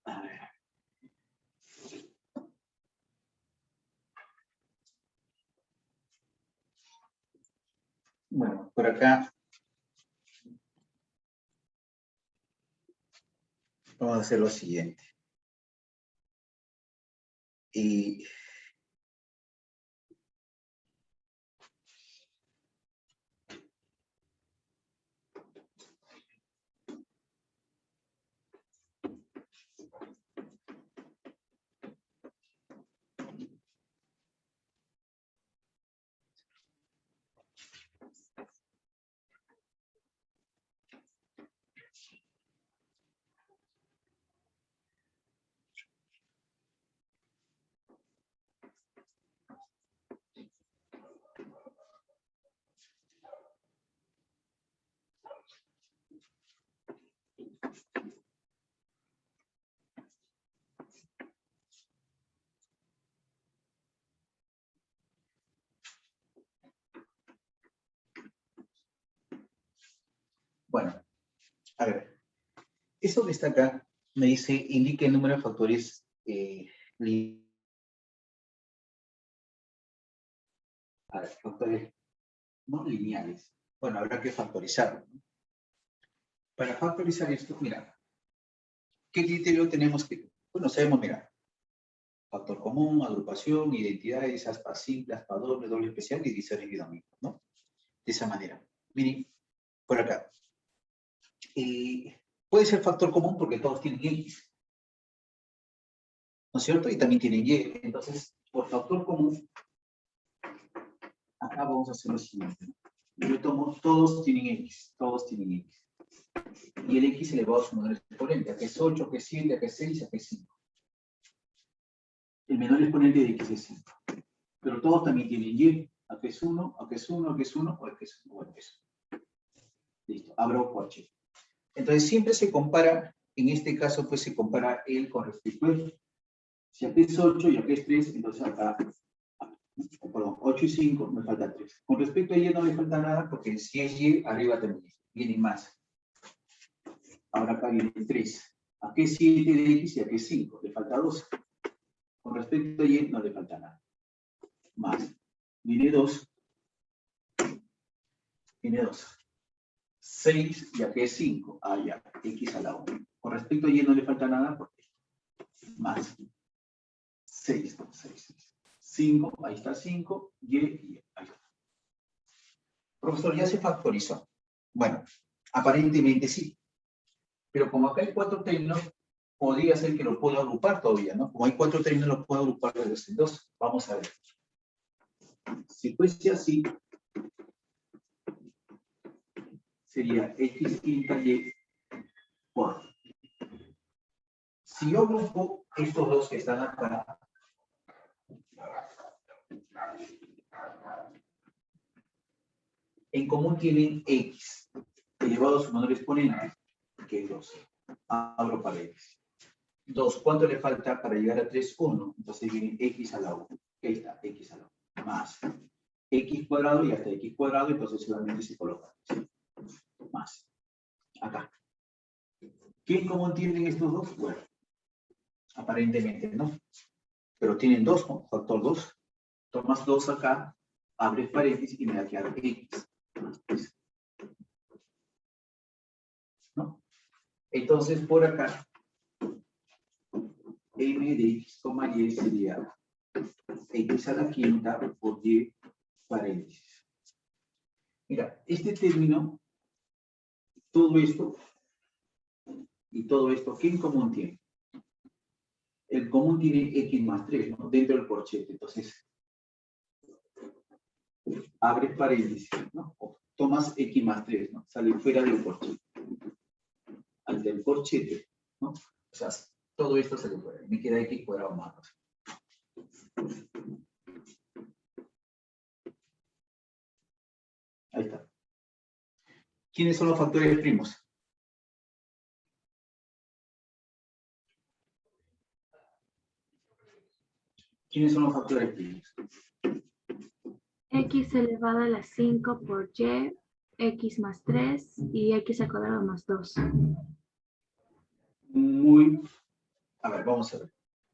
A ver. Bueno, por acá vamos a hacer lo siguiente. Y bueno, a ver. Eso que está acá me dice, indique el número de factores A ver, factores no lineales. Bueno, habrá que factorizarlo, ¿no? Para factorizar esto, mira, ¿qué criterio tenemos que? Bueno, sabemos, mira, factor común, agrupación, identidades, aspa simple, aspa doble, doble especial y divisores dinámicos, ¿no? De esa manera. Miren, por acá. Puede ser factor común porque todos tienen X, ¿no es cierto? Y también tienen Y. Entonces, por factor común, acá vamos a hacer lo siguiente, ¿no? Yo tomo, todos tienen X, todos tienen X. Y el X elevado a su menor exponente, acá es 8, acá es 7, acá es 6, acá es 5. El menor exponente de X es 5. Pero todos también tienen Y, acá es 1, acá es 1, acá es 1, o acá es 1, o acá es 1. Listo, abro coche. Entonces siempre se compara, en este caso pues se compara él con respecto a él. Si acá es 8 y acá es 3, entonces acá, perdón, 8 y 5 me falta 3. Con respecto a Y no me falta nada porque si es Y, arriba también viene más. Ahora acá viene 3. Aquí es 7 de X y aquí es 5. Le falta 2. Con respecto a Y no le falta nada. Más. Viene 2. Viene 2. 6 y aquí es 5. Ah, ya. X a la 1. Con respecto a Y no le falta nada porque más. 6. 5. Ahí está 5. Y ahí está. Profesor, ¿ya se factorizó? Bueno, aparentemente sí. Pero como acá hay 4 términos, podría ser que lo puedo agrupar todavía, ¿no? Como hay 4 términos, lo puedo agrupar de 2 en 2. Vamos a ver. Si fuese así, sería X quinta Y por. Si yo agrupo estos dos que están acá, en común tienen X, elevado a su menor exponente, que es 2. Abro paréntesis. 2, ¿cuánto le falta para llegar a 3? 1. Entonces viene X a la 1. Ahí está, X a la 1. Más. X cuadrado y hasta X cuadrado, entonces solamente se coloca. Más. Acá. ¿Qué en común tienen estos dos? Bueno, aparentemente no. Pero tienen 2, ¿no? Factor 2. Tomas 2 acá, abres paréntesis y me va a quedar X. ¿No? Entonces, por acá, M de X, Y sería X a la quinta por Y paréntesis. Mira, este término, todo esto y todo esto, ¿qué en común tiene? El común tiene X más 3, ¿no? Dentro del corchete. Entonces, abres paréntesis, ¿no? O tomas X más 3, ¿no? Sale fuera del corchete. Al del corchete, ¿no? O sea, todo esto sale fuera. Me queda X cuadrado más 2. Ahí está. ¿Quiénes son los factores primos? ¿Quiénes son los factores primos? X elevado a la 5 por Y, X más 3 y X al cuadrado más 2. A ver, vamos a ver.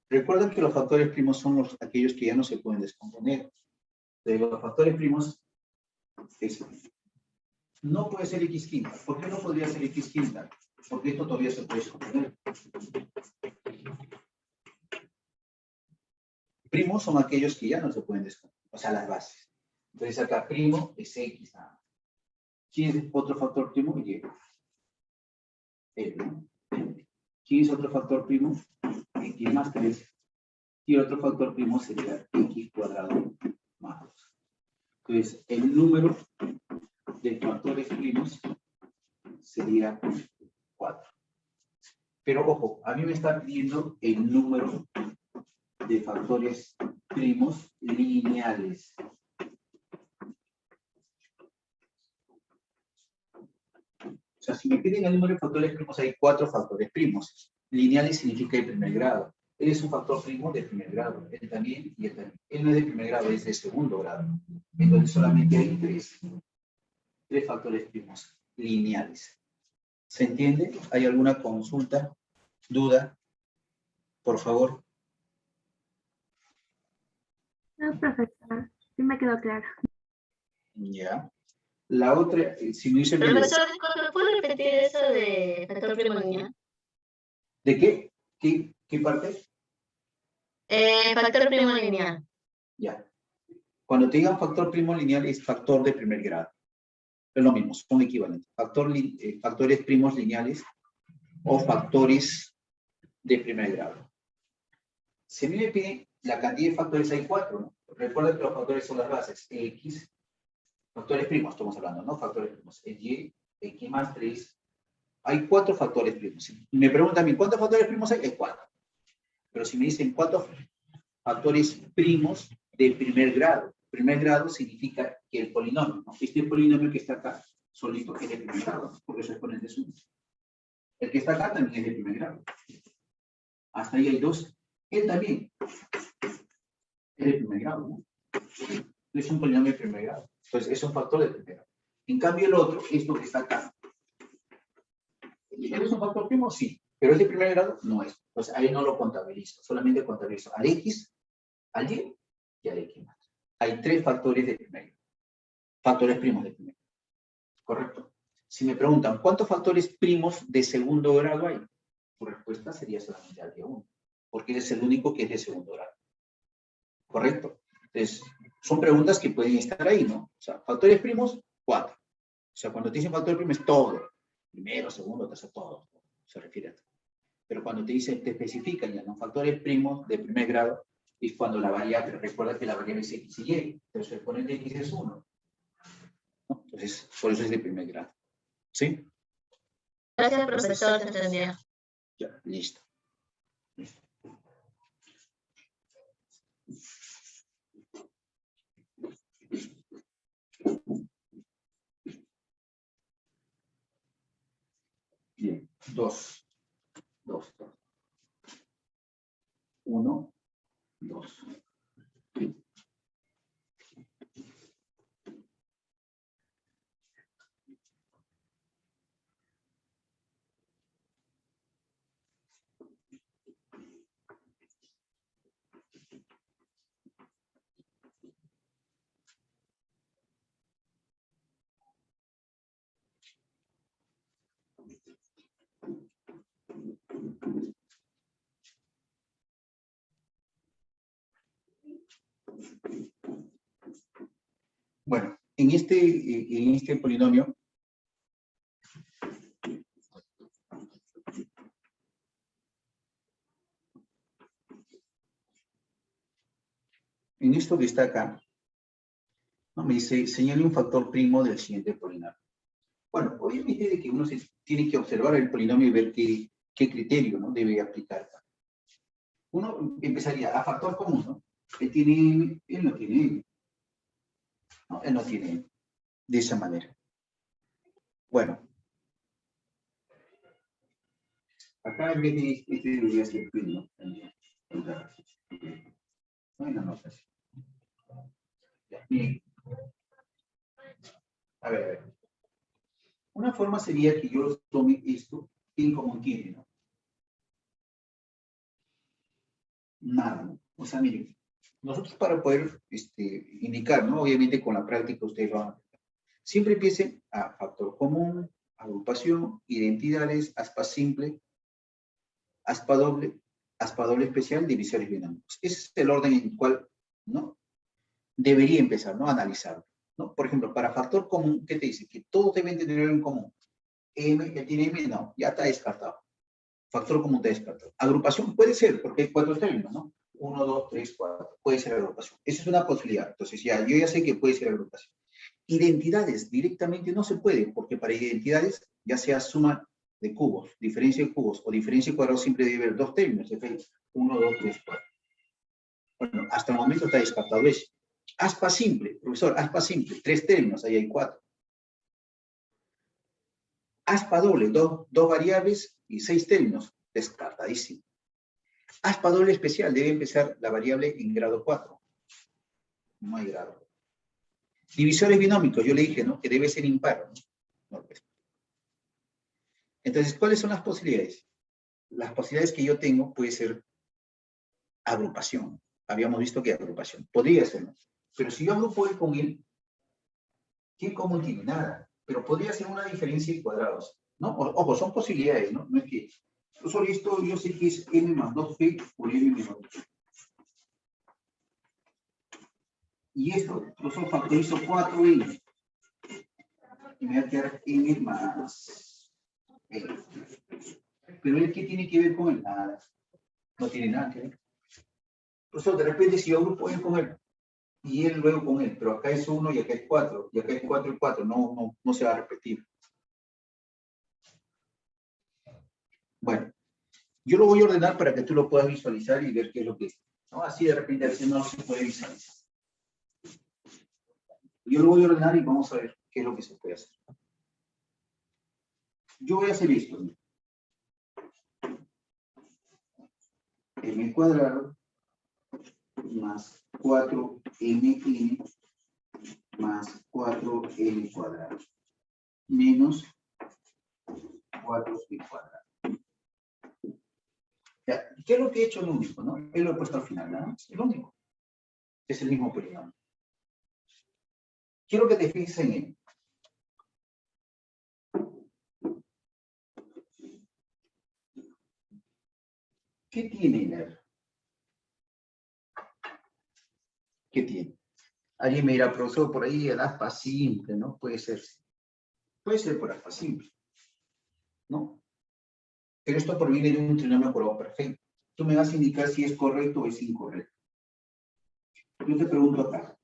Recuerden que los factores primos son aquellos que ya no se pueden descomponer. De los factores primos, no puede ser X quinta. ¿Por qué no podría ser X quinta? Porque esto todavía se puede descomponer. Primos son aquellos que ya no se pueden descomponer, o sea, las bases. Entonces acá primo es X. ¿Quién es otro factor primo? Y. ¿No? ¿Quién es otro factor primo? X más 3. Y otro factor primo sería X cuadrado más 2. Entonces, el número de factores primos sería 4. Pero ojo, a mí me está pidiendo el número de factores primos lineales. O sea, si me piden el número de factores primos, hay 4 factores primos. Lineales significa de primer grado. Él es un factor primo de primer grado. Él también y él también. Él no es de primer grado, es de segundo grado. Entonces solamente hay 3 factores primos lineales. ¿Se entiende? ¿Hay alguna consulta, duda? Por favor. No, profesor. me quedó claro. Ya. La otra, si me dice... Profesor, disculpe, ¿puede repetir eso de factor primo lineal? ¿De qué? ¿Qué parte? Factor primo lineal. Ya. Cuando te digan factor primo lineal es factor de primer grado. Es lo mismo, son equivalentes. Factores primos lineales o factores de primer grado. Si a mí me piden la cantidad de factores, hay 4, ¿no? Recuerda que los factores son las bases. X, factores primos estamos hablando, ¿no? Factores primos. Y, X más 3. Hay 4 factores primos. Si me preguntan a mí, ¿cuántos factores primos hay? Hay 4. Pero si me dicen cuántos factores primos de primer grado. Primer grado significa que el polinomio, ¿no? Este polinomio que está acá, solito es de primer grado, porque su exponente es 1. El que está acá también es de primer grado. Hasta ahí hay 2. Él también es de primer grado, ¿no? Es un polinomio de primer grado. Entonces, es un factor de primer grado. En cambio, el otro, esto que está acá, ¿es un factor primo? Sí. ¿Pero es de primer grado? No es. Entonces, ahí no lo contabilizo. Solamente contabilizo al X, al Y y al X más. Hay 3 factores de primer grado. Factores primos de primer grado. ¿Correcto? Si me preguntan, ¿cuántos factores primos de segundo grado hay? Tu respuesta sería solamente al de 1. Porque es el único que es de segundo grado. ¿Correcto? Entonces, son preguntas que pueden estar ahí, ¿no? O sea, factores primos, 4. O sea, cuando te dicen factor primo es todo. Primero, segundo, tercero, todo. Se refiere a todo. Pero cuando te dicen, te especifican ya, ¿no? Factores primos de primer grado, es cuando la variable, recuerda que la variable es X y Y, pero su exponente X es 1. ¿No? Entonces, por eso es de primer grado. ¿Sí? Gracias, profesor, se entendió. Ya, listo. Bien, 2. 1, 2. Bueno, en este polinomio, en esto que está acá, ¿no? Me dice, señale un factor primo del siguiente polinomio. Bueno, obviamente de que uno se tiene que observar el polinomio y ver qué criterio, ¿no? Debe aplicar. Uno empezaría a factor común, ¿no? Él tiene M, él no tiene M. ¿No? Él no tiene M. De esa manera. Bueno. Acá en vez de este debería ser twin, ¿no? No hay una nota así. Bien. A ver. Una forma sería que yo tome esto, ¿qué en común tiene, no? Nada, ¿no? O sea, miren, nosotros para poder indicar, ¿no? Obviamente con la práctica ustedes lo van a hacer. Siempre empiecen a factor común, agrupación, identidades, aspa simple, aspa doble especial, divisores binomios. Ese es el orden en el cual, ¿no? Debería empezar, ¿no? A analizarlo, ¿no? Por ejemplo, para factor común, ¿qué te dice? Que todos deben tener en común. M, que tiene M, no, ya está descartado. Factor común está descartado. Agrupación puede ser, porque hay 4 términos, ¿no? 1, 2, 3, 4. Puede ser agrupación. Esa es una posibilidad. Entonces, ya, yo ya sé que puede ser agrupación. Identidades directamente no se puede, porque para identidades, ya sea suma de cubos, diferencia de cubos o diferencia de cuadrados, siempre debe haber 2 términos. 1, 2, 3, 4. Bueno, hasta el momento está descartado eso. Aspa simple, profesor, aspa simple, 3 términos, ahí hay 4. Aspa doble, 2 variables y 6 términos, descartadísimo. Aspa doble especial, debe empezar la variable en grado 4. No hay grado. Divisores binómicos, yo le dije, ¿no? Que debe ser impar, ¿no? No, pues. Entonces, ¿cuáles son las posibilidades? Las posibilidades que yo tengo puede ser agrupación. Habíamos visto que agrupación. Podría ser, ¿no? Pero si yo agrupo E con él, ¿qué común tiene? Nada. Pero podría ser una diferencia en cuadrados, ¿no? Ojo, son posibilidades, ¿no? No es que... Sobre esto yo sé que es m más 2p por m menos 2p. Y esto, yo factorizo 4n. Y me va a quedar n más n. Pero ¿el qué tiene que ver con el? Nada. No tiene nada que ver. Entonces, de repente, si yo agrupo n con él, y él luego con él, pero acá es 1 y acá es 4, y acá es 4 y 4, no se va a repetir. Bueno, yo lo voy a ordenar para que tú lo puedas visualizar y ver qué es lo que es. ¿No? Así de repente, a veces no se puede visualizar. Yo lo voy a ordenar y vamos a ver qué es lo que se puede hacer. Yo voy a hacer esto. M cuadrado más 4mn más 4n cuadrado menos 4p cuadrado. Ya, ¿qué es lo que he hecho el único? ¿No? Él lo he puesto al final, ¿no? Es el único. Es el mismo polinomio. Quiero que te fijes en él. ¿Qué tiene en él? ¿Qué tiene? Alguien me dirá, profesor, por ahí el aspa simple, ¿no? Puede ser. Puede ser por aspa simple, ¿no? Pero esto proviene de un trinomio cuadrado perfecto. Tú me vas a indicar si es correcto o es incorrecto. Yo te pregunto acá.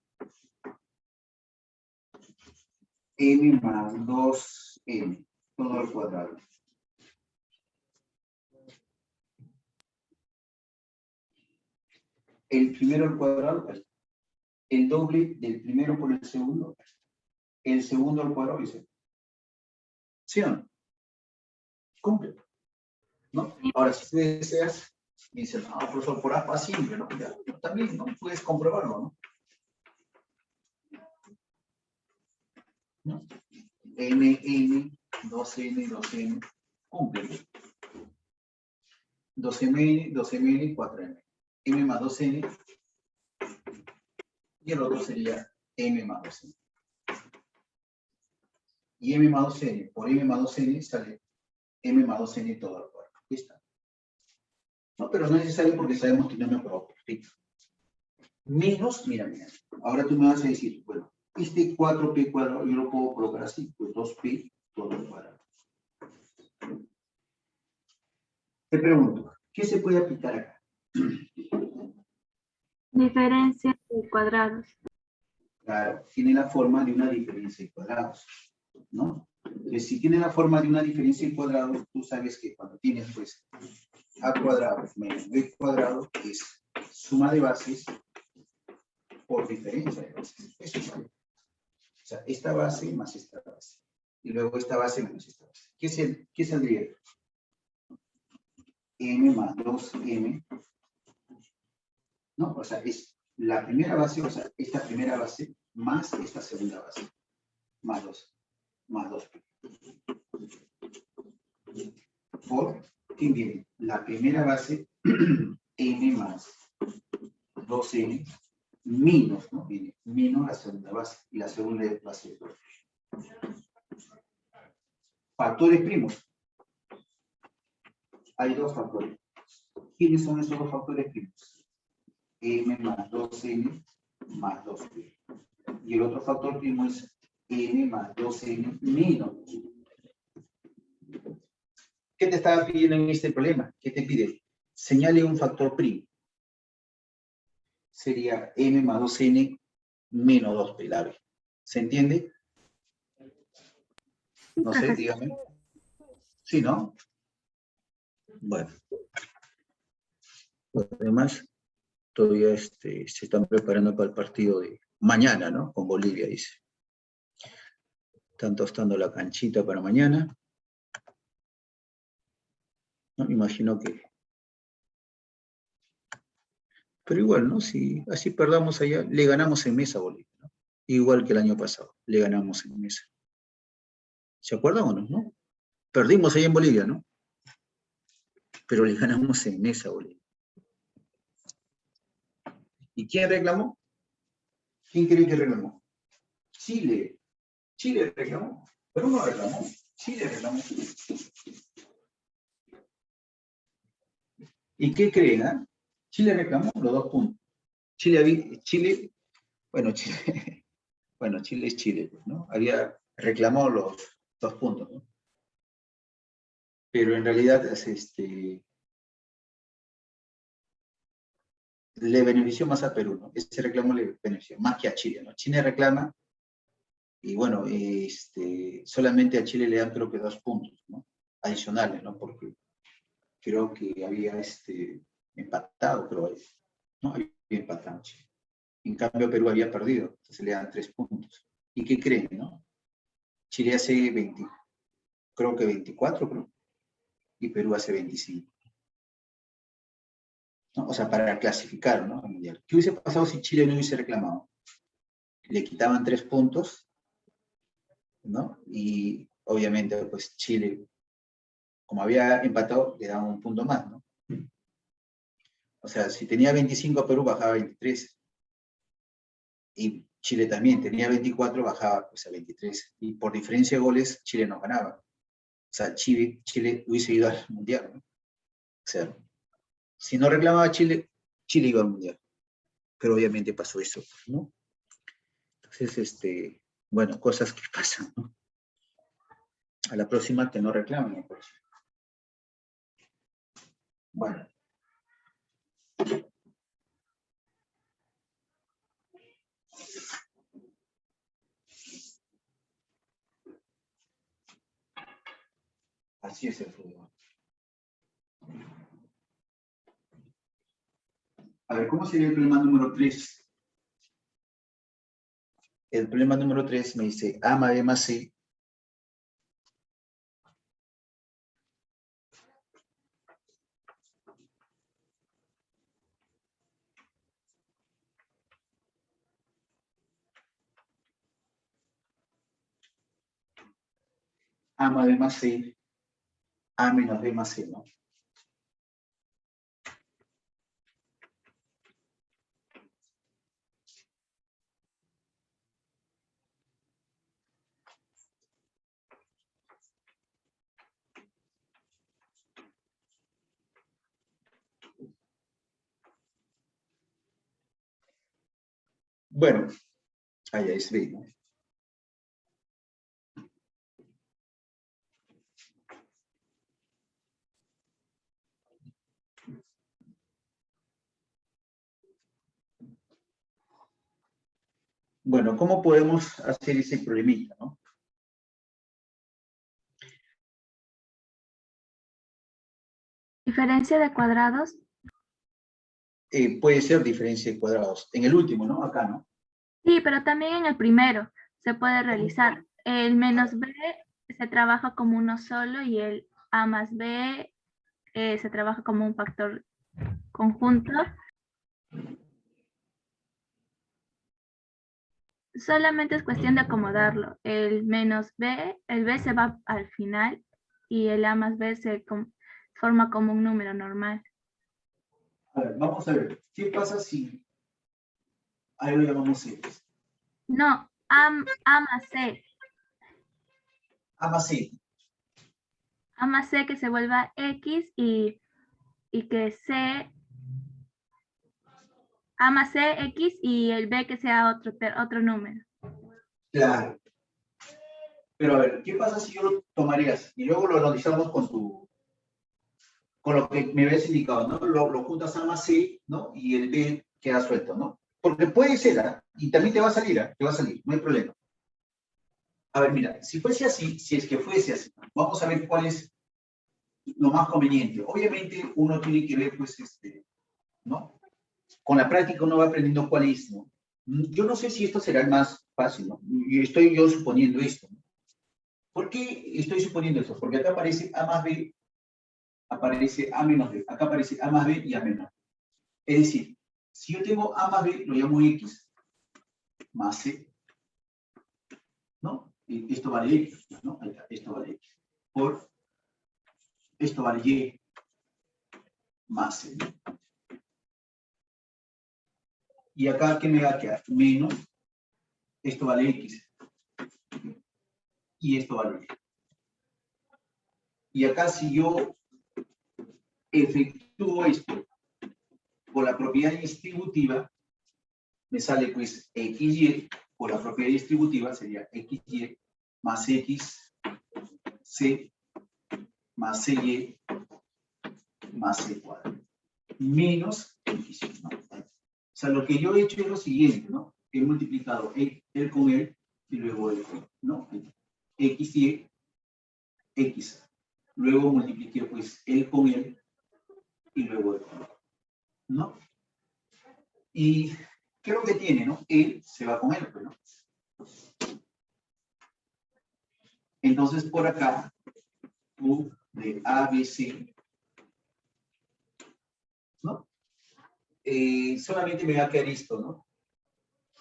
M más 2n, todo al cuadrado. El primero al cuadrado, el doble del primero por el segundo al cuadrado, dice. ¿Sí o no? Cumple, ¿no? Ahora, si tú deseas, dices, no, profesor, por aspa simple, ¿no? Ya, también, ¿no? Puedes comprobarlo, ¿no? N, 2n, cumple. 2m, 2mn, 4m. M más 2n. Y el otro sería m más 2n. Y m más 2n por m más 2n sale m más 2n todo al cuadrado. Ahí está. No, pero no es necesario porque sabemos que no me aprobó perfecto. Menos, mira. Ahora tú me vas a decir, bueno, este 4p cuadrado yo lo puedo colocar así, pues 2p todo al cuadrado. Te pregunto, ¿qué se puede aplicar acá? Diferencia de cuadrados. Claro, tiene la forma de una diferencia de cuadrados, ¿no? Entonces, si tiene la forma de una diferencia de cuadrados, tú sabes que cuando tienes, pues, a cuadrado menos b cuadrado es suma de bases por diferencia de bases. Eso es. O sea, esta base más esta base. Y luego esta base menos esta base. ¿Qué saldría? M más 2m. No, o sea, es la primera base, o sea, esta primera base más esta segunda base. Más 2. Más 2p. Por, ¿quién viene? La primera base, n más 2n, menos, ¿no? Viene menos la segunda base, y la segunda base es 2. Factores primos. Hay dos factores. ¿Quiénes son esos dos factores primos? M más 2n más 2p. Y el otro factor primo es n más 2n menos. ¿Qué te estaba pidiendo en este problema? ¿Qué te pide? Señale un factor primo. Sería m más 2n menos 2p, la B. ¿Se entiende? No sé, dígame. Sí, ¿no? Bueno. Los demás todavía se están preparando para el partido de mañana, ¿no? Con Bolivia, dice. Están tostando la canchita para mañana. ¿No? Me imagino que... Pero igual, ¿no? Si así perdamos allá, le ganamos en mesa a Bolivia, ¿no? Igual que el año pasado, le ganamos en mesa. ¿Se acuerdan o no? Perdimos ahí en Bolivia, ¿no? Pero le ganamos en mesa a Bolivia. ¿Y quién reclamó? ¿Quién cree que reclamó? Chile. Chile reclamó. Perú no reclamó. Chile reclamó. ¿Y qué creen? Chile reclamó los 2 puntos. Chile, bueno, Chile, bueno, Chile es Chile, ¿no? Reclamó los 2 puntos, ¿no? Pero en realidad le benefició más a Perú, ¿no? Ese reclamo le benefició más que a Chile, ¿no? Chile reclama y bueno, solamente a Chile le dan creo que 2 puntos, ¿no? Adicionales, ¿no? Porque creo que había empatado, creo, ¿no? Había empatado Chile. En cambio, Perú había perdido, entonces le dan 3 puntos. ¿Y qué creen, no? Chile hace 20, creo que 24, creo, y Perú hace 25. ¿No? O sea, para clasificar, ¿no? Al Mundial. ¿Qué hubiese pasado si Chile no hubiese reclamado? Le quitaban 3 puntos, ¿no? Y obviamente, pues Chile, como había empatado, le daban 1 punto más, ¿no? O sea, si tenía 25 Perú, bajaba a 23. Y Chile también tenía 24, bajaba pues a 23. Y por diferencia de goles, Chile no ganaba. O sea, Chile hubiese ido al Mundial, ¿no? O sea, si no reclamaba Chile, Chile iba al Mundial. Pero obviamente pasó eso, ¿no? Entonces, bueno, cosas que pasan, ¿no? A la próxima que no reclamen, pues. Bueno. Así es el fútbol. A ver, ¿cómo sería el problema número 3? El problema número 3 me dice A más B más C. A más B más C, A menos B más C, ¿no? Bueno, allá es B, ¿no? Bueno, ¿cómo podemos hacer ese problemita, no? Diferencia de cuadrados. Puede ser diferencia de cuadrados. En el último, ¿no? Acá, ¿no? Sí, pero también en el primero se puede realizar. El menos b se trabaja como uno solo y el a más b se trabaja como un factor conjunto. Solamente es cuestión de acomodarlo. El menos b, el b se va al final y el a más b se forma como un número normal. A ver, vamos a ver. ¿Qué pasa si ahí lo llamamos C? No, a más c. A más C. A más c que se vuelva x y que c, a más c, x y el b que sea otro número. Claro. Pero a ver, ¿qué pasa si yo lo tomarías y luego lo analizamos con lo que me habías indicado, ¿no? Lo juntas A más C, ¿no? Y el B queda suelto, ¿no? Porque puede ser, ¿ah? Y también te va a salir, ¿ah? Te va a salir, no hay problema. A ver, mira, si fuese así, si es que fuese así, vamos a ver cuál es lo más conveniente. Obviamente uno tiene que ver, pues, ¿no? Con la práctica uno va aprendiendo cuál es, ¿no? Yo no sé si esto será el más fácil, ¿no? Y estoy yo suponiendo esto, ¿no? ¿Por qué estoy suponiendo esto? Porque acá aparece A más B, aparece A menos B, acá aparece A más B y A menos B. Es decir, si yo tengo A más B, lo llamo X más C, ¿no? Y esto vale X, ¿no? Ahí está, esto vale X. Por esto vale Y más C. Y acá, ¿qué me va a quedar? Menos Esto vale X. Y esto vale Y. Y acá si yo efectúo esto por la propiedad distributiva, me sale pues XY, por la propiedad distributiva sería XY más XC más CY más C cuadrado, menos X, ¿no? O sea, lo que yo he hecho es lo siguiente, ¿no? He multiplicado él con él y luego él con él, ¿no? XY, X. Luego multipliqué pues él con él y luego él con él, ¿no? Y ¿qué es lo que tiene, no? Él se va con él, pues, ¿no? Entonces, por acá, U de ABC, ¿no? Solamente me va a quedar esto, ¿no?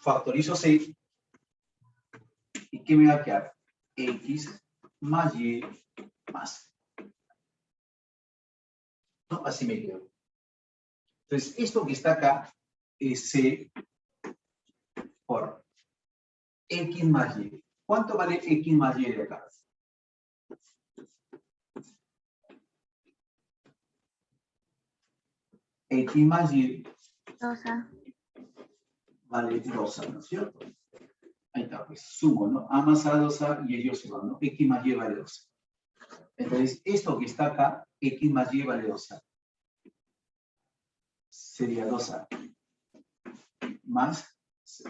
Factorizo C, ¿y qué me va a quedar? X más Y más, ¿no? Así me quedo. Entonces, esto que está acá es C por X más Y. ¿Cuánto vale X más Y de acá? X más Y 2A. vale 2A, ¿no es cierto? Ahí está, pues sumo, ¿no? A más A, 2A y ellos se van, ¿no? X más Y vale 2A. Entonces, esto que está acá, X más Y vale 2A. Sería 2A más C.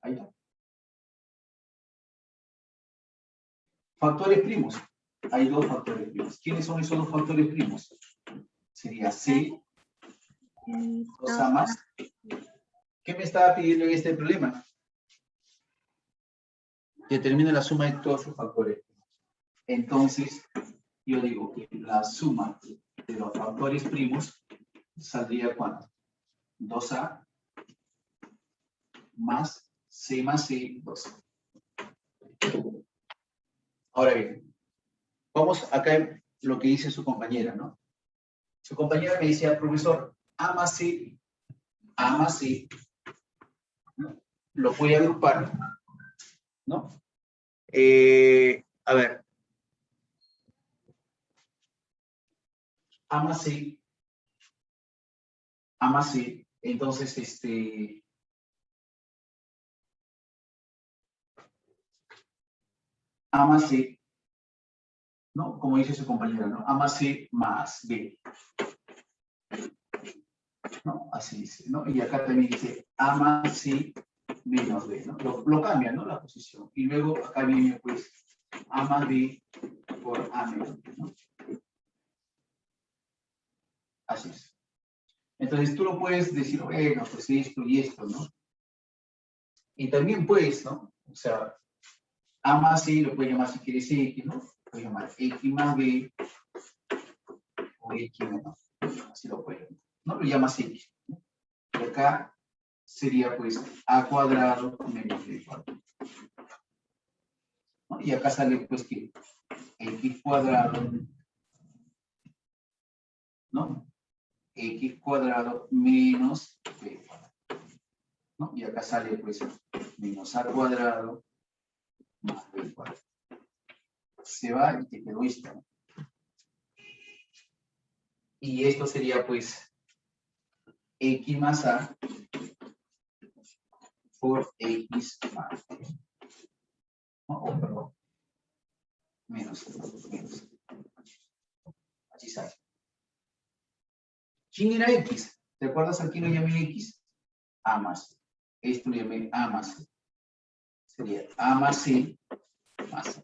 Ahí está. Factores primos. Hay dos factores primos. ¿Quiénes son esos dos factores primos? Sería C, 2A más. ¿Qué me estaba pidiendo en este problema? Determine la suma de todos sus factores. Entonces, yo digo que la suma de los factores primos saldría ¿cuánto? 2A más C, 2A. Ahora bien, vamos acá en lo que dice su compañera, ¿no? Su compañera me decía, profesor, A más C, ¿no? Lo voy a agrupar, ¿no? A ver, A más C, entonces, A más C, ¿no? Como dice su compañera, ¿no? A más C más B, ¿no? Así dice, ¿no? Y acá también dice A más C menos B, ¿no? Lo cambian, ¿no? La posición. Y luego acá viene, pues, A más B por A menos B, ¿no? Así es. Entonces tú lo puedes decir, bueno, pues esto y esto, ¿no? Y también puedes, ¿no? O sea, A más C lo puedes llamar si quieres X, ¿no? Puedes llamar X más B o X menos B. Así lo puedes. ¿No? Lo llamas X. ¿No? Y acá sería pues A cuadrado menos B cuadrado. ¿No? Y acá sale pues que X cuadrado, ¿no? X cuadrado menos B cuadrado, ¿no? Y acá sale pues menos A cuadrado más B cuadrado. Se va y te quedó esto, ¿no? Y esto sería pues X más A por X más B. ¿No? Oh, perdón. Menos. Así sale. ¿Quién era X? ¿Te acuerdas a quién lo llamé X? A más C. Esto lo llamé A más C. Sería A más C más C.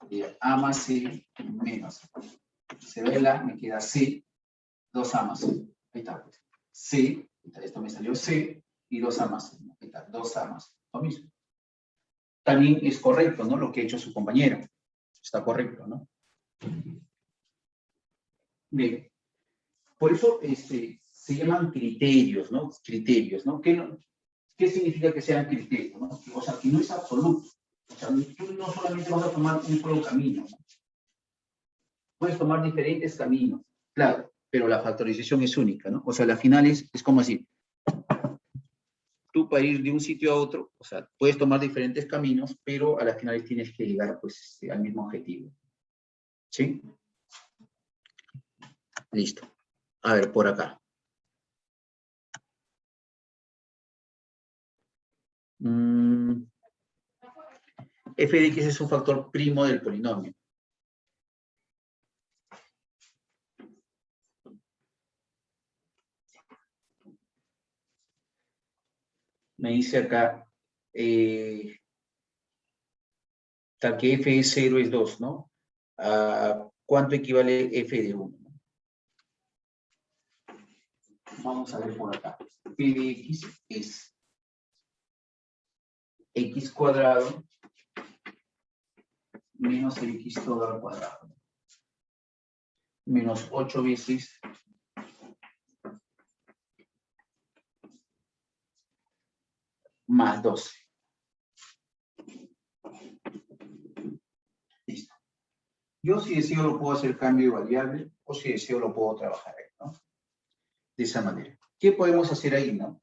Sería A más C menos C. Se ve la, me queda C, 2A más C. Ahí está, pues. C, esto me salió C y 2A más C. Ahí está, 2A más C. Lo mismo. También es correcto, ¿no? Lo que ha hecho su compañero. Está correcto, ¿no? Bien. Por eso se llaman criterios, ¿no? Criterios, ¿no? ¿Qué significa que sean criterios, ¿no? O sea, que no es absoluto. O sea, tú no solamente vas a tomar un solo camino, ¿no? Puedes tomar diferentes caminos, claro, pero la factorización es única, ¿no? O sea, la final es como así. tú para ir de un sitio a otro, o sea, puedes tomar diferentes caminos, pero a las finales tienes que llegar, pues, al mismo objetivo. ¿Sí? Listo. A ver, por acá. F de x es un factor primo del polinomio. Me dice acá, tal que f de 0 es 2, ¿no? ¿A cuánto equivale f de 1? Vamos a ver por acá. F de x es x cuadrado menos x todo al cuadrado. Menos 8 veces más 12. Listo. Yo si deseo lo puedo hacer cambio de variable o si deseo lo puedo trabajar ahí, ¿no? De esa manera. ¿Qué podemos hacer ahí, no?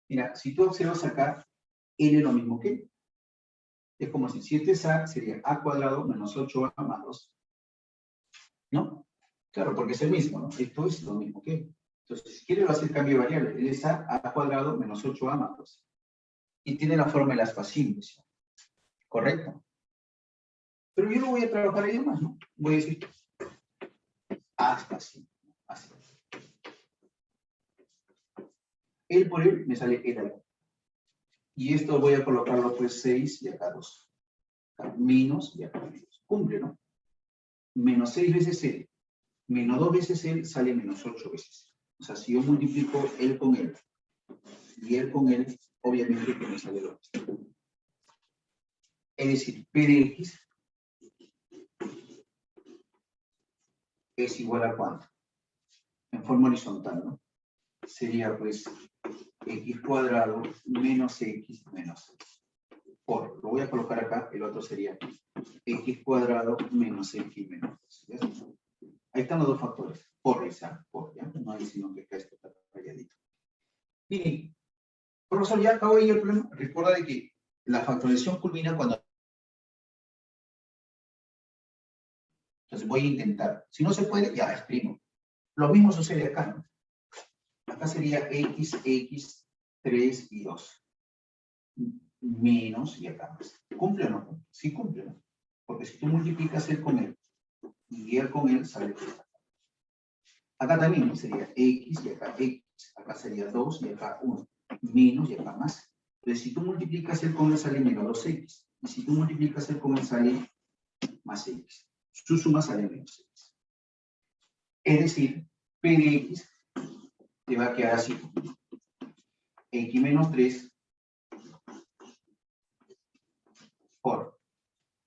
Mira, si tú observas acá, n es lo mismo que n. Es como si 7 es a, sería a cuadrado menos 8a más 2. ¿No? Claro, porque es el mismo, ¿no? Esto es lo mismo que n. Entonces, si quiere lo hace el cambio de variable. Él es a cuadrado menos 8a más 2. Y tiene la forma de las facímiles. ¿Correcto? Pero yo lo voy a trabajar ahí más, ¿no? Voy a decir hasta así. Así. El por él me sale el algo. Y esto voy a colocarlo pues 6 y acá 2. Acá menos y acá menos. Cumple, ¿no? Menos 6 veces él. Menos 2 veces él sale menos 8 veces. O sea, si yo multiplico él con él y él con él, obviamente que me sale lo mismo. Es decir, P de X es igual a ¿cuánto? En forma horizontal, ¿no? Sería pues x cuadrado menos x menos 6. Por, lo voy a colocar acá, el otro sería x cuadrado menos x menos 2. Ahí están los dos factores. Por esa, por, ¿ya? No hay sino que acá esto está rayadito. Miren, profesor, ya acabo ahí el problema. Recuerda de que la factorización culmina cuando... Entonces voy a intentar. Si no se puede, ya exprimo. Lo mismo sucede acá, ¿no? Acá sería x, 3 y 2. Menos y acá más. ¿Cumple o no? Sí cumple, ¿no? Porque si tú multiplicas él con él y él con él, sale 3. Acá también, ¿no? Sería x y acá x. Acá sería 2 y acá 1. Menos y acá más. Entonces, si tú multiplicas él con él, sale menos 2x. Y si tú multiplicas él con él, sale más x. Su suma sale menos x. Es decir, P de x te va a quedar así. X menos 3 por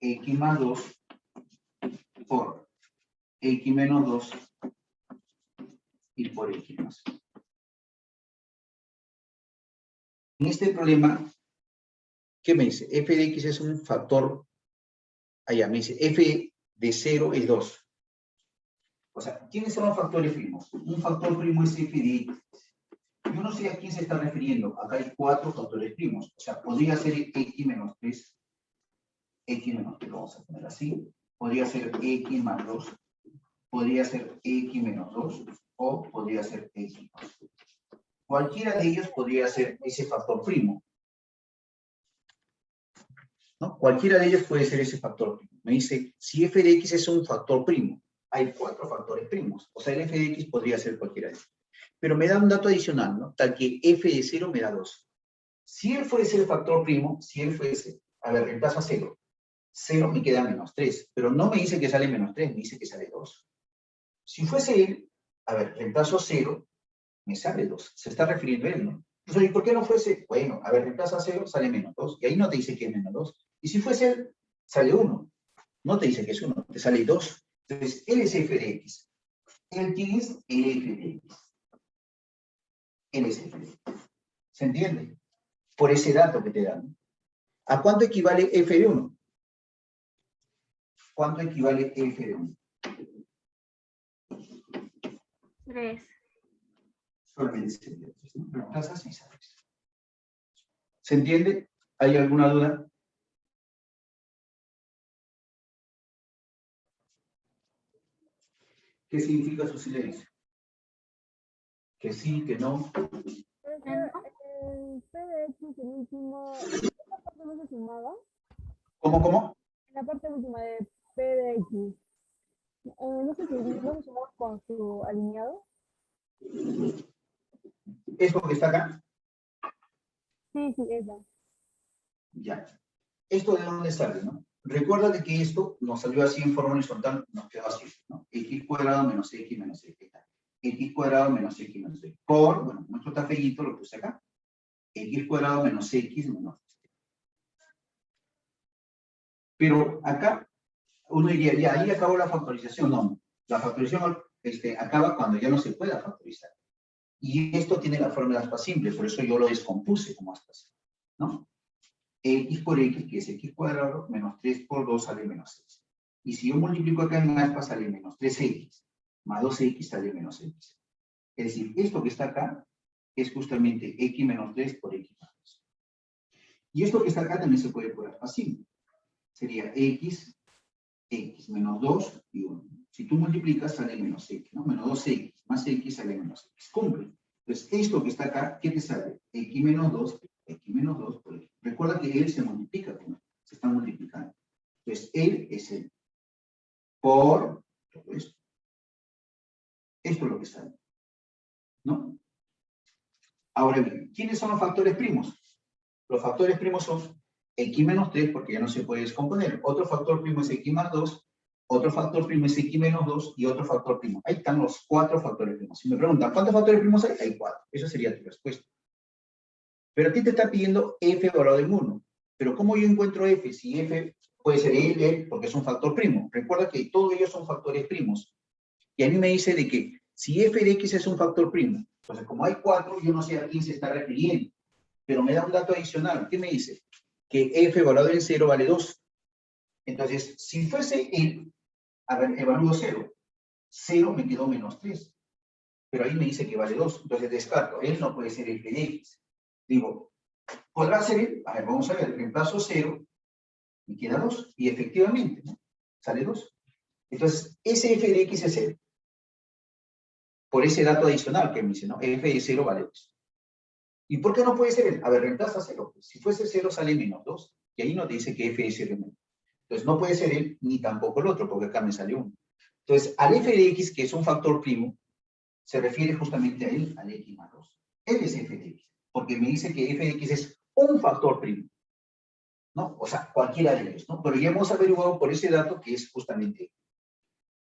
x más 2 por x menos 2 y por x más. En este problema, ¿qué me dice? F de x es un factor, allá me dice, f de 0 es 2. O sea, ¿quiénes son los factores primos? Un factor primo es f de x. Yo no sé a quién se está refiriendo. Acá hay 4 factores primos. O sea, podría ser x menos 3, x menos 3, lo vamos a poner así. Podría ser x más 2. Podría ser x menos 2. O podría ser x más 2. Cualquiera de ellos podría ser ese factor primo. ¿No? Cualquiera de ellos puede ser ese factor primo. Me dice, si f de x es un factor primo, hay 4 factores primos. O sea, el f de x podría ser cualquiera de ellos. Pero me da un dato adicional, ¿no? Tal que f de 0 me da 2. Si él fuese el factor primo, si él fuese, a ver, reemplazo a 0. 0 me queda menos 3, pero no me dice que sale menos 3, me dice que sale 2. Si fuese él, a ver, reemplazo 0, me sale 2. Se está refiriendo a él, ¿no? Entonces, ¿y por qué no fuese? Bueno, a ver, reemplaza 0, sale menos 2. Y ahí no te dice que es menos 2. Y si fuese él, sale 1. No te dice que es 1, te sale 2. Entonces, él es f de x. ¿Él quién es? El f de x. Él es f de x. ¿Se entiende? Por ese dato que te dan. ¿A cuánto equivale f de 1? ¿Cuánto equivale f de 1? 3. Solamente sería 3, ¿no? Reemplazas y sabes. ¿Se entiende? ¿Hay alguna duda? ¿Qué significa su silencio? Que sí, que no. El P de X, el último, ¿esta parte no se sumaba? ¿Cómo, cómo? En la parte última de P de X, no sé si no se sumaba con su alineado. ¿Esto que está acá? Sí, esa. Ya. ¿Esto de dónde sale, no? Recuerda de que esto nos salió así en forma horizontal, nos quedó así, ¿no? X cuadrado menos X menos X. X cuadrado menos X menos X. Por, bueno, nuestro está feíto, lo puse acá. X cuadrado menos X menos X. Pero acá, uno diría, ya, ahí acabó la factorización. No, la factorización acaba cuando ya no se pueda factorizar. Y esto tiene la fórmula aspa simple, por eso yo lo descompuse como aspa simple, ¿no? X por X, que es X cuadrado, menos 3 por 2 sale menos X. Y si yo multiplico acá en aspa, sale menos 3X, más 2X sale menos X. Es decir, esto que está acá es justamente X menos 3 por X más 2. Y esto que está acá también se puede por aspa simple. Sería X menos 2 y 1. Si tú multiplicas, sale menos X, ¿no? Menos 2X más X sale menos X. Cumple. Entonces, esto que está acá, ¿qué te sale? X menos 2 por X. Recuerda que él se multiplica con él. Se está multiplicando. Entonces, él es él. Por todo esto. Esto es lo que sale. ¿No? Ahora bien, ¿quiénes son los factores primos? Los factores primos son X menos 3, porque ya no se puede descomponer. Otro factor primo es X más 2. Otro factor primo es X menos 2 y otro factor primo. Ahí están los 4 factores primos. Si me preguntan, ¿cuántos factores primos hay? Hay 4. Esa sería tu respuesta. Pero a ti te está pidiendo F valorado en 1. Pero ¿cómo yo encuentro F? Si F puede ser él, porque es un factor primo. Recuerda que todos ellos son factores primos. Y a mí me dice de que si F de X es un factor primo, entonces como hay 4, yo no sé a quién se está refiriendo. Pero me da un dato adicional. ¿Qué me dice? Que F valorado en 0 vale 2. Entonces, si fuese él, a ver, evalúo 0. 0 me quedó menos 3. Pero ahí me dice que vale 2. Entonces descarto. Él no puede ser F de X. Digo, ¿podrá ser él? A ver, vamos a ver. Reemplazo 0. Me queda 2. Y efectivamente, ¿no? Sale 2. Entonces, ese F de X es él. Por ese dato adicional que me dice, ¿no? F de 0 vale 2. ¿Y por qué no puede ser él? A ver, reemplaza 0. Pues, si fuese 0 sale menos 2. Y ahí no te dice que F es 0 menos. Entonces no puede ser él ni tampoco el otro, porque acá me sale 1. Entonces, al F de X, que es un factor primo, se refiere justamente a él, al X más 2. Él es F de X, porque me dice que F de X es un factor primo, ¿no? O sea, cualquiera de ellos, ¿no? Pero ya hemos averiguado por ese dato que es justamente él.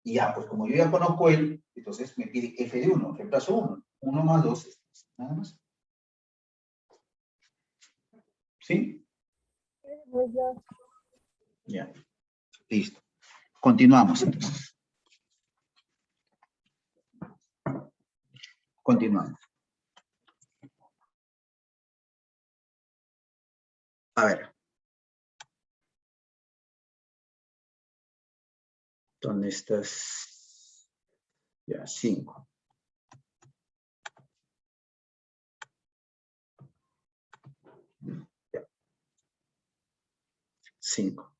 Y ya, pues como yo ya conozco él, entonces me pide F de 1, reemplazo 1. 1 más 2 es 3, nada más. ¿Sí? Pues ya. Ya. Listo. Continuamos entonces. Continuamos. A ver. ¿Dónde estás? Ya, 5. Ya. 5.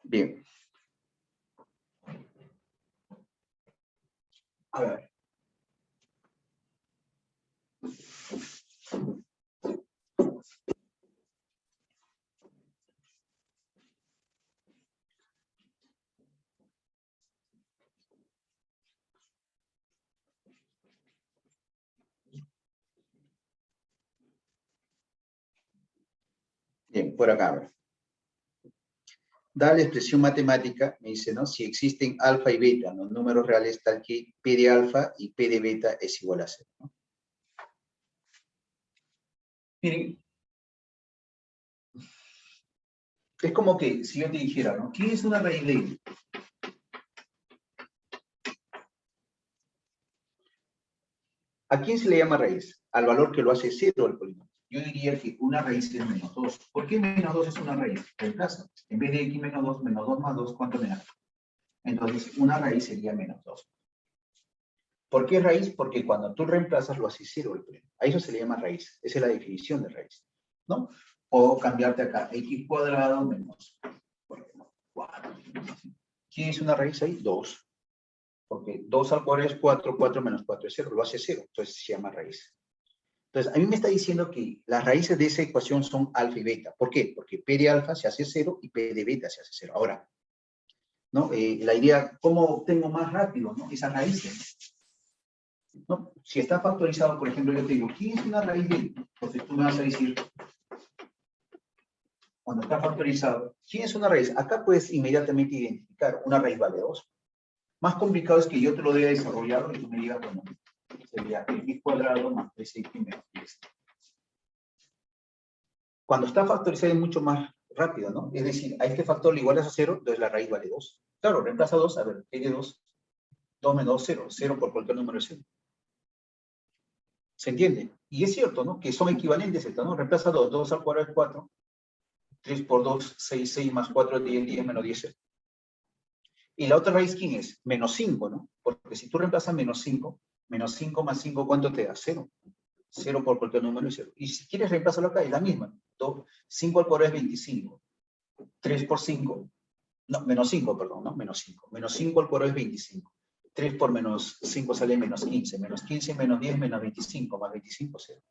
Bien. A ver. Bien, por acá. A ver. da la expresión matemática, me dice, ¿no? Si existen alfa y beta, ¿no? Números reales tal que P de alfa y P de beta es igual a 0, ¿no? Miren, es como que si yo te dijera, ¿no? ¿Qué es una raíz de? ¿A quién se le llama raíz? Al valor que lo hace 0 al polinomio. Yo diría que una raíz es menos 2. ¿Por qué menos 2 es una raíz? Reemplaza. En vez de x menos 2 más 2, ¿cuánto me da? Entonces, una raíz sería menos 2. ¿Por qué raíz? Porque cuando tú reemplazas lo haces 0 el polinomio. A eso se le llama raíz. Esa es la definición de raíz, ¿no? O cambiarte acá, x cuadrado menos 4. ¿Quién es una raíz ahí? 2. Porque 2 al cuadrado es 4, 4 menos 4 es 0, lo hace 0, entonces se llama raíz. Entonces, a mí me está diciendo que las raíces de esa ecuación son alfa y beta. ¿Por qué? Porque P de alfa se hace 0 y P de beta se hace 0. Ahora, ¿no? La idea, ¿cómo obtengo más rápido, ¿no? Esas raíces, ¿no? Si está factorizado, por ejemplo, yo te digo, ¿quién es una raíz de? Entonces tú me vas a decir, cuando está factorizado, ¿quién es una raíz? Acá puedes inmediatamente identificar, una raíz vale 2. Más complicado es que yo te lo dé desarrollado y tú me digas, bueno, sería x cuadrado más 3x menos 10. Cuando está factorizado es mucho más rápido, ¿no? Es decir, a este factor le igualas a 0, entonces la raíz vale 2. Claro, reemplaza 2, a ver, ¿qué de 2? 2 menos 2, 0. 0 por cualquier número es 0. ¿Se entiende? Y es cierto, ¿no? Que son equivalentes estas, ¿no? Reemplaza 2, 2 al cuadrado es 4. 3 por 2, 6, 6 más 4, 10, 10 menos 10, 0. Y la otra raíz, ¿quién es? Menos 5, ¿no? Porque si tú reemplazas menos 5 más 5, ¿cuánto te da? 0. 0 por cualquier número es 0. Y si quieres reemplazarlo acá, es la misma. 5 al cuadrado es 25. 3 por 5, no, menos 5, perdón, ¿no? Menos 5. Menos 5 al cuadrado es 25. 3 por menos 5 sale menos 15. Menos 15 menos 10 menos 25. Más 25, 0.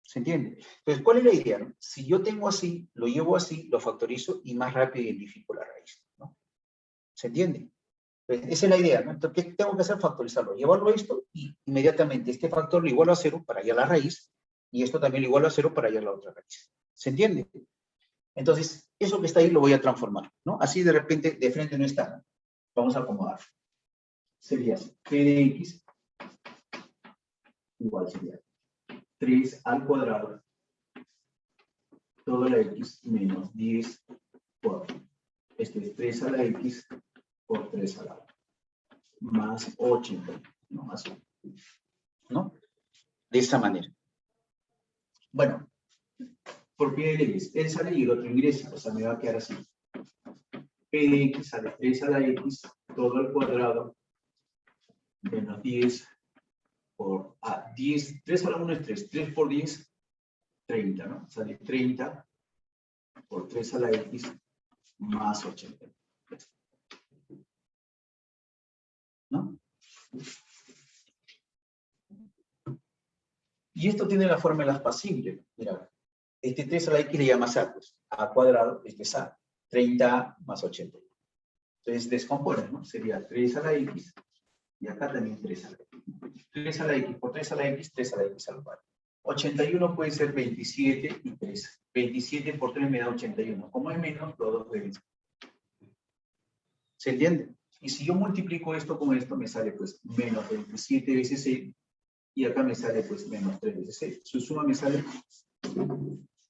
¿Se entiende? Entonces, ¿cuál es la idea, no? Si yo tengo así, lo llevo así, lo factorizo y más rápido identifico la raíz, ¿no? ¿Se entiende? Entonces, esa es la idea, ¿no? Entonces, ¿qué tengo que hacer? Factorizarlo. Llevarlo a esto y inmediatamente este factor lo igualo a 0 para hallar la raíz y esto también lo igualo a 0 para hallar la otra raíz. ¿Se entiende? Entonces, eso que está ahí lo voy a transformar, ¿no? Así de repente, de frente no está, ¿no? Vamos a acomodar. Sería p de x igual sería 3 al cuadrado toda la x menos 10 por, esto es 3 a la x por 3 a la y, más 80, ¿no? Más 1, ¿no? De esta manera. Bueno, por P de leyes, él sale y el otro ingresa, o sea, me va a quedar así. P de x sale 3 a la x, todo al cuadrado, menos 10 por 10, 3 a la 1 es 3, 3 por 10, 30, ¿no? Sale 30 por 3 a la x más 80. ¿No? Y esto tiene la forma de las pasibles. Mira, este 3 a la x le llamas a, pues, a cuadrado, este es a, 30 más 80. Entonces descompones, ¿no? Sería 3 a la x, y acá también 3 a la x. 3 a la x por 3 a la x, 3 a la x al cuadrado. 81 puede ser 27 y 3. 27 por 3 me da 81. Como es menos, los dos deben ser. ¿Se entiende? Y si yo multiplico esto con esto, me sale pues menos 27 veces 6. Y acá me sale pues menos 3 veces 6. Su suma me sale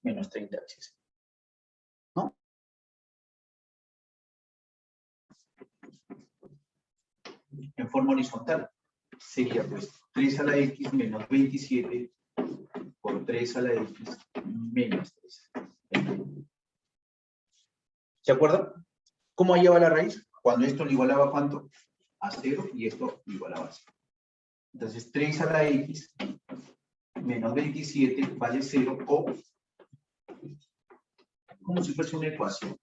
menos 30 veces. ¿No? En forma horizontal sería pues 3 a la x menos 27 por 3 a la x menos 3. ¿Se acuerdan? ¿Cómo lleva la raíz? Cuando esto lo igualaba a ¿cuánto? A 0 y esto lo igualaba a 0. Entonces 3 a la x menos 27 vale 0 o como si fuese una ecuación.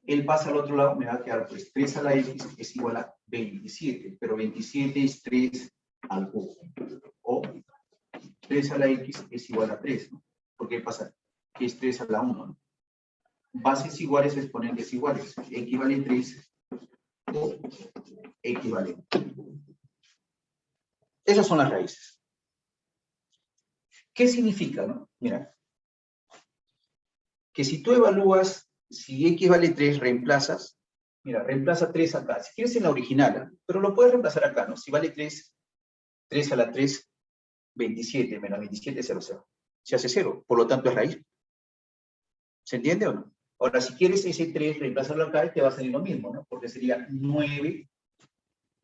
Él pasa al otro lado, me va a quedar pues 3 a la x es igual a 27, pero 27 es 3 al cubo. O 3 a la x es igual a 3, ¿no? Porque pasa que es 3 a la 1, ¿no? Bases iguales, exponentes iguales. Equivale 3 o equivalente. Esas son las raíces. ¿Qué significa, no? Mira, que si tú evalúas si x vale 3, reemplazas, mira, reemplaza 3 acá. Si quieres en la original, ¿eh? Pero lo puedes reemplazar acá, ¿no? Si vale 3, 3 a la 3, 27, menos 27 es 0, 0. Se hace 0, por lo tanto es raíz. ¿Se entiende o no? Ahora, si quieres ese 3, reemplazarlo acá y te va a salir lo mismo, ¿no? Porque sería 9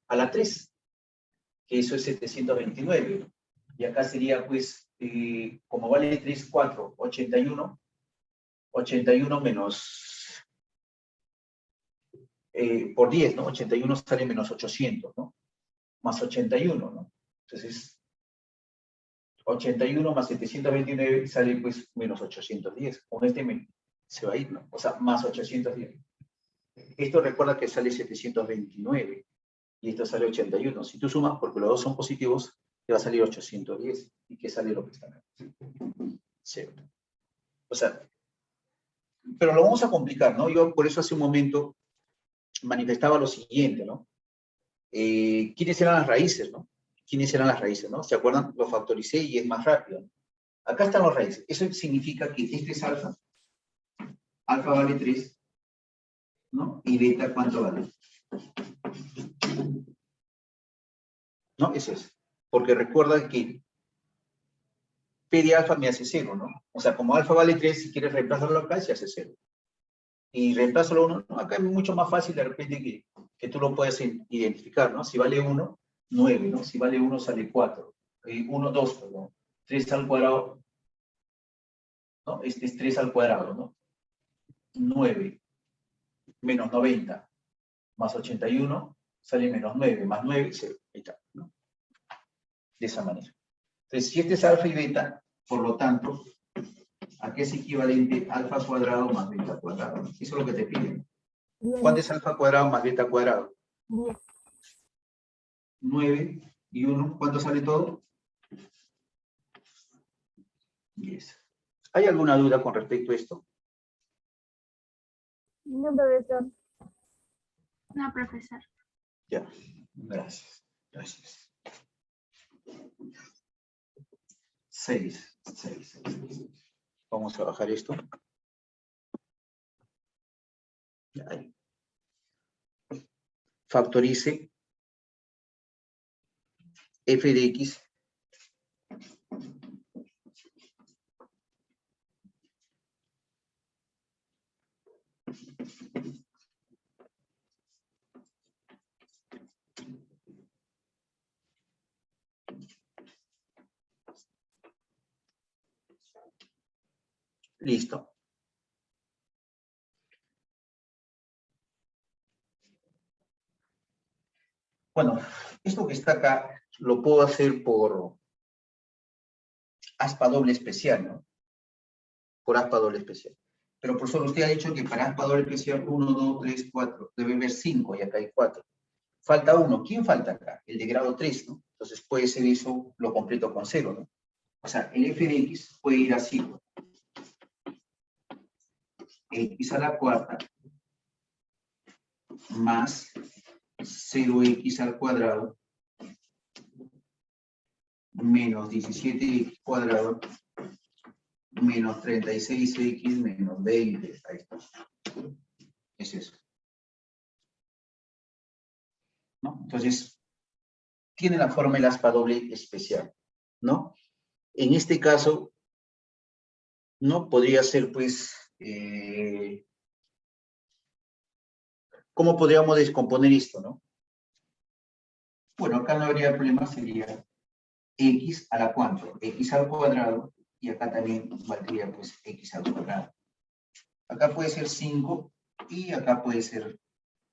a la 3, que eso es 729. Y acá sería, pues, como vale 3, 4, 81, 81 menos, por 10, ¿no? 81 sale menos 800, ¿no? Más 81, ¿no? Entonces, 81 más 729 sale, pues, menos 810. Con este se va a ir, ¿no? O sea, más 810. Esto recuerda que sale 729 y esto sale 81. Si tú sumas, porque los dos son positivos, te va a salir 810. ¿Y qué sale lo que está acá? 0. O sea, pero lo vamos a complicar, ¿no? Yo por eso hace un momento manifestaba lo siguiente, ¿no? ¿Quiénes eran las raíces, no? ¿Quiénes eran las raíces, no? ¿Se acuerdan? Lo factoricé y es más rápido. Acá están las raíces. Eso significa que este es alfa. Alfa vale 3, ¿no? Y beta, ¿cuánto vale? ¿No? Eso es. Porque recuerda que P de alfa me hace 0, ¿no? O sea, como alfa vale 3, si quieres reemplazarlo acá, se hace 0. Y reemplázalo 1, ¿no? Acá es mucho más fácil de repente que tú lo puedas identificar, ¿no? Si vale 1, 9, ¿no? Si vale 1, sale 4. 1, 2, perdón. 3 al cuadrado, ¿no? Este es 3 al cuadrado, ¿no? 9 menos 90 más 81 sale menos 9, más 9, 0. Ahí está, ¿no? De esa manera. Entonces, si este es alfa y beta, por lo tanto, ¿a qué es equivalente alfa cuadrado más beta cuadrado? Eso es lo que te piden. 10, ¿Cuánto es alfa cuadrado más beta cuadrado? 10. 9 y 1, ¿cuánto sale todo? 10. ¿Hay alguna duda con respecto a esto? No, profesor. No, profesor. Ya, gracias. Gracias. 6. Vamos a bajar esto. Ahí. Factorice f de x listo. Bueno, esto que está acá lo puedo hacer por aspa doble especial, ¿no? Por aspa doble especial. Pero profesor, usted ha dicho que para aspa doble especial 1, 2, 3, 4, debe haber 5 y acá hay 4. Falta 1. ¿Quién falta acá? El de grado 3, ¿no? Entonces puede ser eso, lo completo con 0, ¿no? O sea, el f de x puede ir así. X a la cuarta más 0x al cuadrado menos 17x cuadrado menos 36x menos 20. Ahí está. Es eso. ¿No? Entonces, tiene la forma del aspa doble especial, ¿no? En este caso, ¿no? Podría ser, pues, ¿cómo podríamos descomponer esto, no? Bueno, acá no habría problema, sería x a la cuánto, x al cuadrado, y acá también valdría, pues, x al cuadrado. Acá puede ser 5, y acá puede ser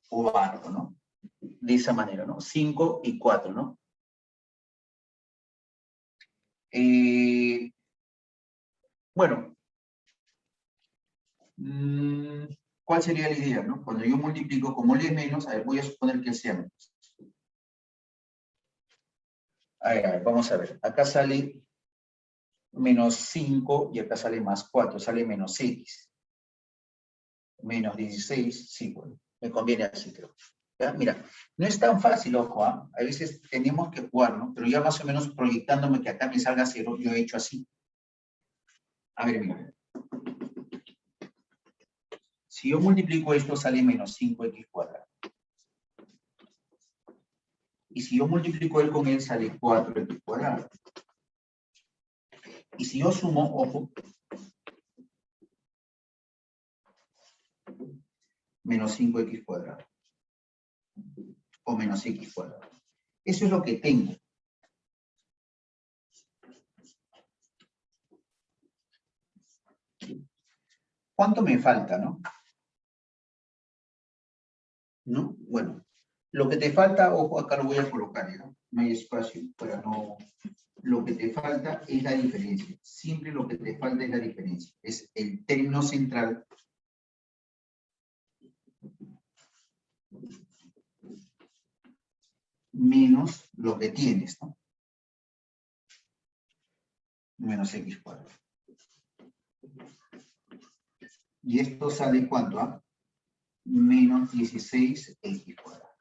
4, ¿no? De esa manera, ¿no? 5 y 4, ¿no? Bueno, ¿cuál sería la idea, no? Cuando yo multiplico, como le es menos, a ver, voy a suponer que sea menos. A ver, vamos a ver. Acá sale menos 5 y acá sale más 4, sale menos x. Menos 16, sí, bueno, me conviene así, creo. ¿Ya? Mira, no es tan fácil, ojo, ¿ah? A veces tenemos que jugar, ¿no? Pero ya más o menos proyectándome que acá me salga 0, yo he hecho así. A ver, mira. Si yo multiplico esto, sale menos 5x cuadrado. Y si yo multiplico él con él, sale 4x cuadrado. Y si yo sumo, ojo, menos 5x cuadrado. O menos x cuadrado. Eso es lo que tengo. ¿Cuánto me falta, no? ¿No? Bueno, lo que te falta, ojo, acá lo voy a colocar, ¿no? No hay espacio para no... Lo que te falta es la diferencia. Siempre lo que te falta es la diferencia. Es el término central menos lo que tienes, ¿no? Menos x cuadrado. Y esto sale ¿cuánto? ¿Ah? Menos 16x cuadrado.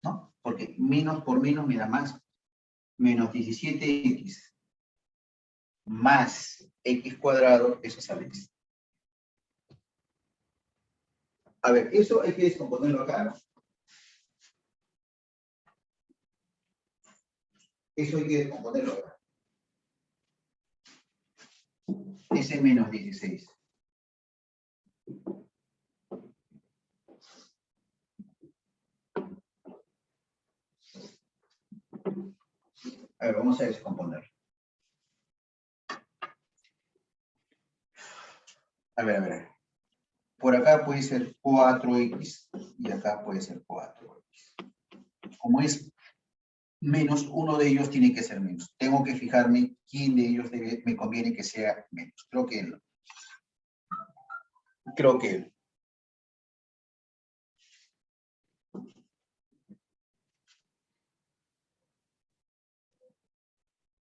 ¿No? Porque menos por menos me da más. Menos 17x más x cuadrado, eso sale x. A ver, eso hay que descomponerlo acá, ¿no? Eso hay que descomponerlo acá. Ese menos 16. A ver, vamos a descomponerlo. A ver. Por acá puede ser 4x y acá puede ser 4x. Como es menos, uno de ellos tiene que ser menos. Tengo que fijarme quién de ellos me conviene que sea menos. Creo que él. Creo que él.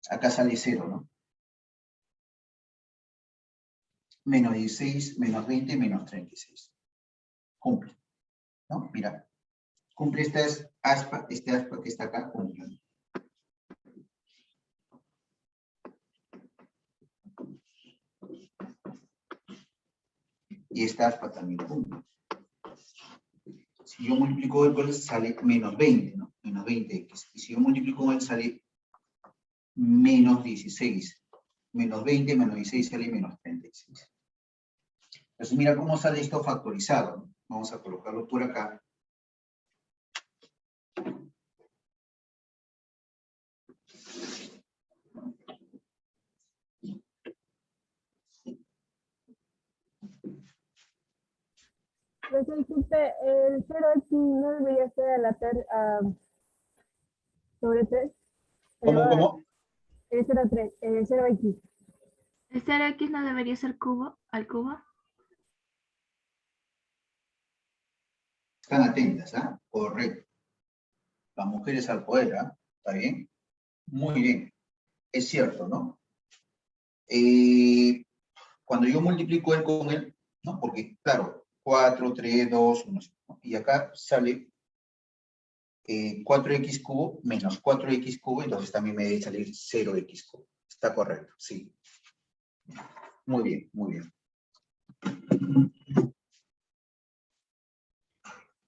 Acá sale 0, ¿no? Menos 16, menos 20, menos 36. Cumple, ¿no? Mira, cumple este aspa que está acá, cumple. Y esta aspa también cumple. Si yo multiplico con él, sale menos 20, ¿no? Menos 20x. Y si yo multiplico con él, sale menos 16. Menos 20, menos 16 sale menos 36. Entonces mira cómo sale esto factorizado, ¿no? Vamos a colocarlo por acá. Pero disculpe, el 0x no debería ser a la sobre 3. ¿Cómo? El 0x. ¿El 0x no debería ser cubo al cubo? Están atentas, ¿ah? Correcto. Las mujeres al poder, ¿ah? ¿Está bien? Muy bien. Es cierto, ¿no? Cuando yo multiplico él con él, ¿no? Porque, claro, 4, 3, 2, 1, ¿no? Y acá sale 4x cubo menos 4x cubo, entonces también me debe salir 0x cubo. Está correcto, sí. Muy bien, muy bien.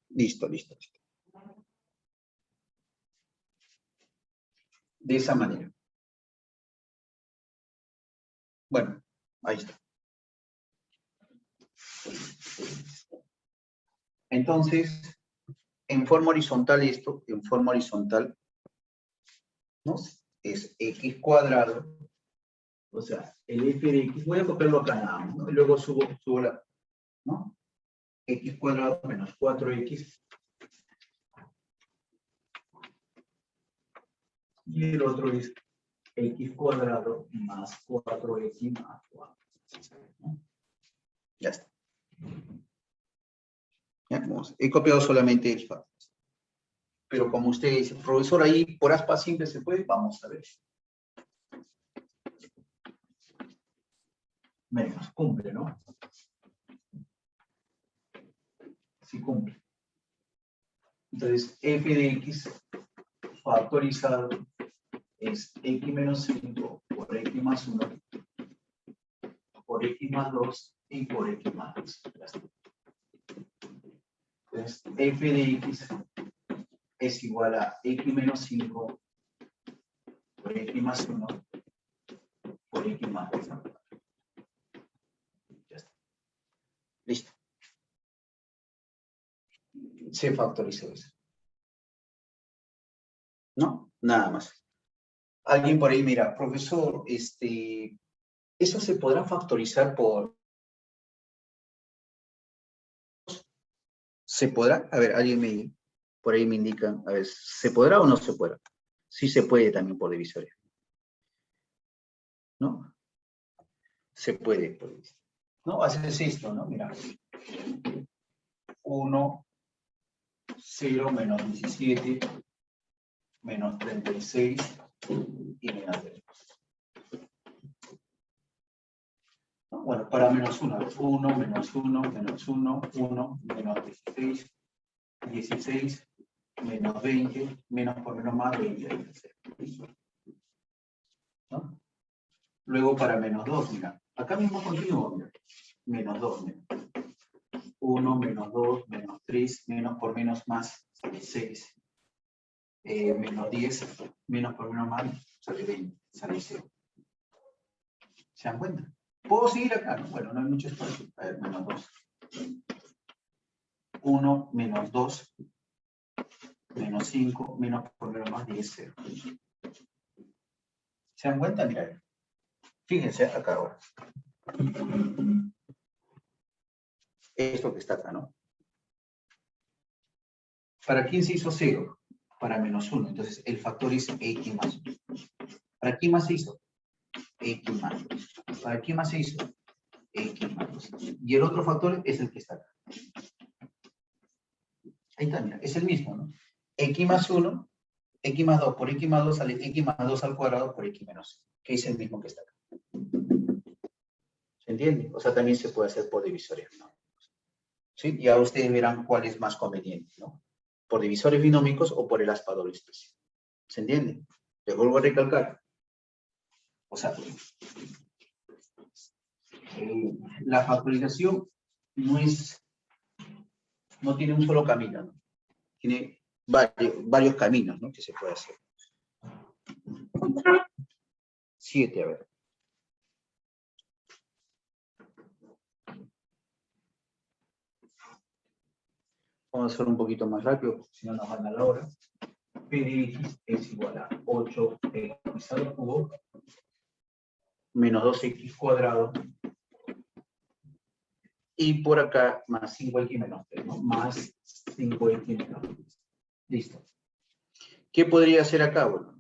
Listo. De esa manera. Bueno, ahí está. Entonces, en forma horizontal esto, en forma horizontal, ¿no? Es x cuadrado, o sea, el f de x, voy a copiarlo acá nada más, ¿no? Y luego subo la, ¿no? X cuadrado menos 4x. Y el otro es x cuadrado más 4x más 4. ¿No? Ya está. Ya, vamos. He copiado solamente el factor. Pero como usted dice, profesor, ahí por aspa simple se puede, vamos a ver. Menos, cumple, ¿no? Sí cumple. Entonces, f de x factorizado es x menos 5 por x más 1 por x más 2 y por x más 2. Ya está. Entonces, f de x es igual a x menos 5 por x más 1 por x más 2. Ya está. Listo. Se factorizó eso. ¿No? Nada más. Alguien por ahí mira, profesor, ¿eso se podrá factorizar por... ¿Se podrá? A ver, alguien por ahí me indica, a ver, ¿se podrá o no se podrá? Sí se puede también por divisoria. ¿No? Se puede por divisoria. ¿No? Haces esto, ¿no? Mira. 1, 0, menos 17, menos 36 y menos 3. ¿No? Bueno, para menos 1, 1, menos 1, menos 1, 1, menos 16, 16, menos 20, menos por menos más, 20. ¿No? Luego para menos 2, mira, acá mismo continuo, mira, menos 2, mira. 1, menos 2, menos 3, menos por menos más, 6, menos 10, menos por menos más, sale 20, sale 0. ¿Se dan cuenta? ¿Puedo seguir acá? No, bueno, no hay mucho espacio. A ver, menos 2. 1, menos 2, menos 5, menos por menos más, 10, 0. ¿Se dan cuenta? Mira, fíjense acá ahora. Esto que está acá, ¿no? ¿Para quién se hizo 0? Para menos 1. Entonces, el factor es x más 1. ¿Para quién más se hizo? X más 2. ¿Para quién más se hizo? X más 2. Y el otro factor es el que está acá. Ahí está, mira, es el mismo, ¿no? X más 1, X más 2 por X más 2 sale X más 2 al cuadrado por X menos 1, que es el mismo que está acá. ¿Se entiende? O sea, también se puede hacer por divisores binómicos. ¿Sí? Y ahora ustedes verán cuál es más conveniente, ¿no? Por divisores binómicos o por el aspador especial. ¿Se entiende? Les vuelvo a recalcar. O sea, la factorización no tiene un solo camino, ¿no? Tiene varios caminos, ¿no? Que se puede hacer. 7, a ver. Vamos a hacer un poquito más rápido, porque si no nos van a la hora. P de x es igual a 8x al cubo menos 2x cuadrado y por acá más 5x menos 3, ¿no? Más 5x menos 3. Listo. ¿Qué podría hacer acá? Bueno,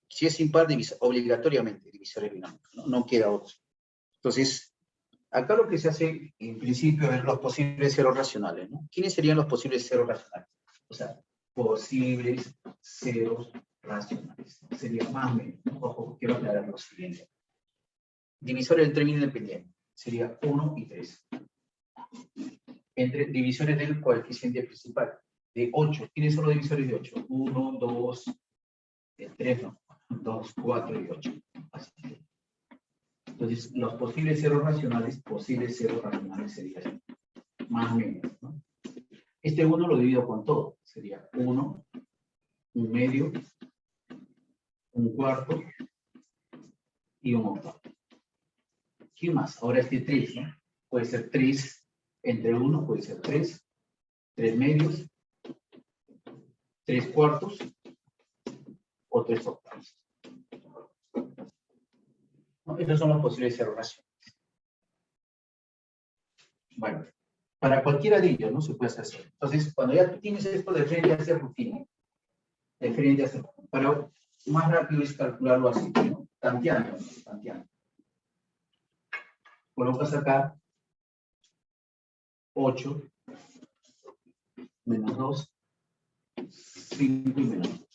si es impar, obligatoriamente divisores binómicos, ¿no? No queda otro. Entonces, acá lo que se hace en principio es los posibles ceros racionales, ¿no? ¿Quiénes serían los posibles ceros racionales? O sea, posibles ceros racionales. Sería más o menos, ¿no? Ojo, quiero aclarar lo siguiente. Divisores del término independiente sería 1 y 3. Entre divisores del coeficiente principal, de 8. ¿Quiénes son los divisores de 8? 1, 2, 3, no. 2, 4 y 8. Así. Entonces, los posibles ceros racionales serían más o menos, ¿no? Este 1 lo divido con todo. Sería 1, 1 medio, 1 cuarto y 1 octavo. ¿Qué más? Ahora este 3, ¿no? Puede ser 3 entre 1, puede ser 3, 3 medios, 3 cuartos o 3 octavos. ¿No? Estos son los posibles ceros racionales. Bueno, para cualquiera de ellos, ¿no? Se puede hacer. Entonces, cuando ya tú tienes esto de frente a hacer rutina, para más rápido es calcularlo así, ¿no? Tanteando, ¿no? Tanteando. Colocas acá 8 menos 2, 5 y menos 2.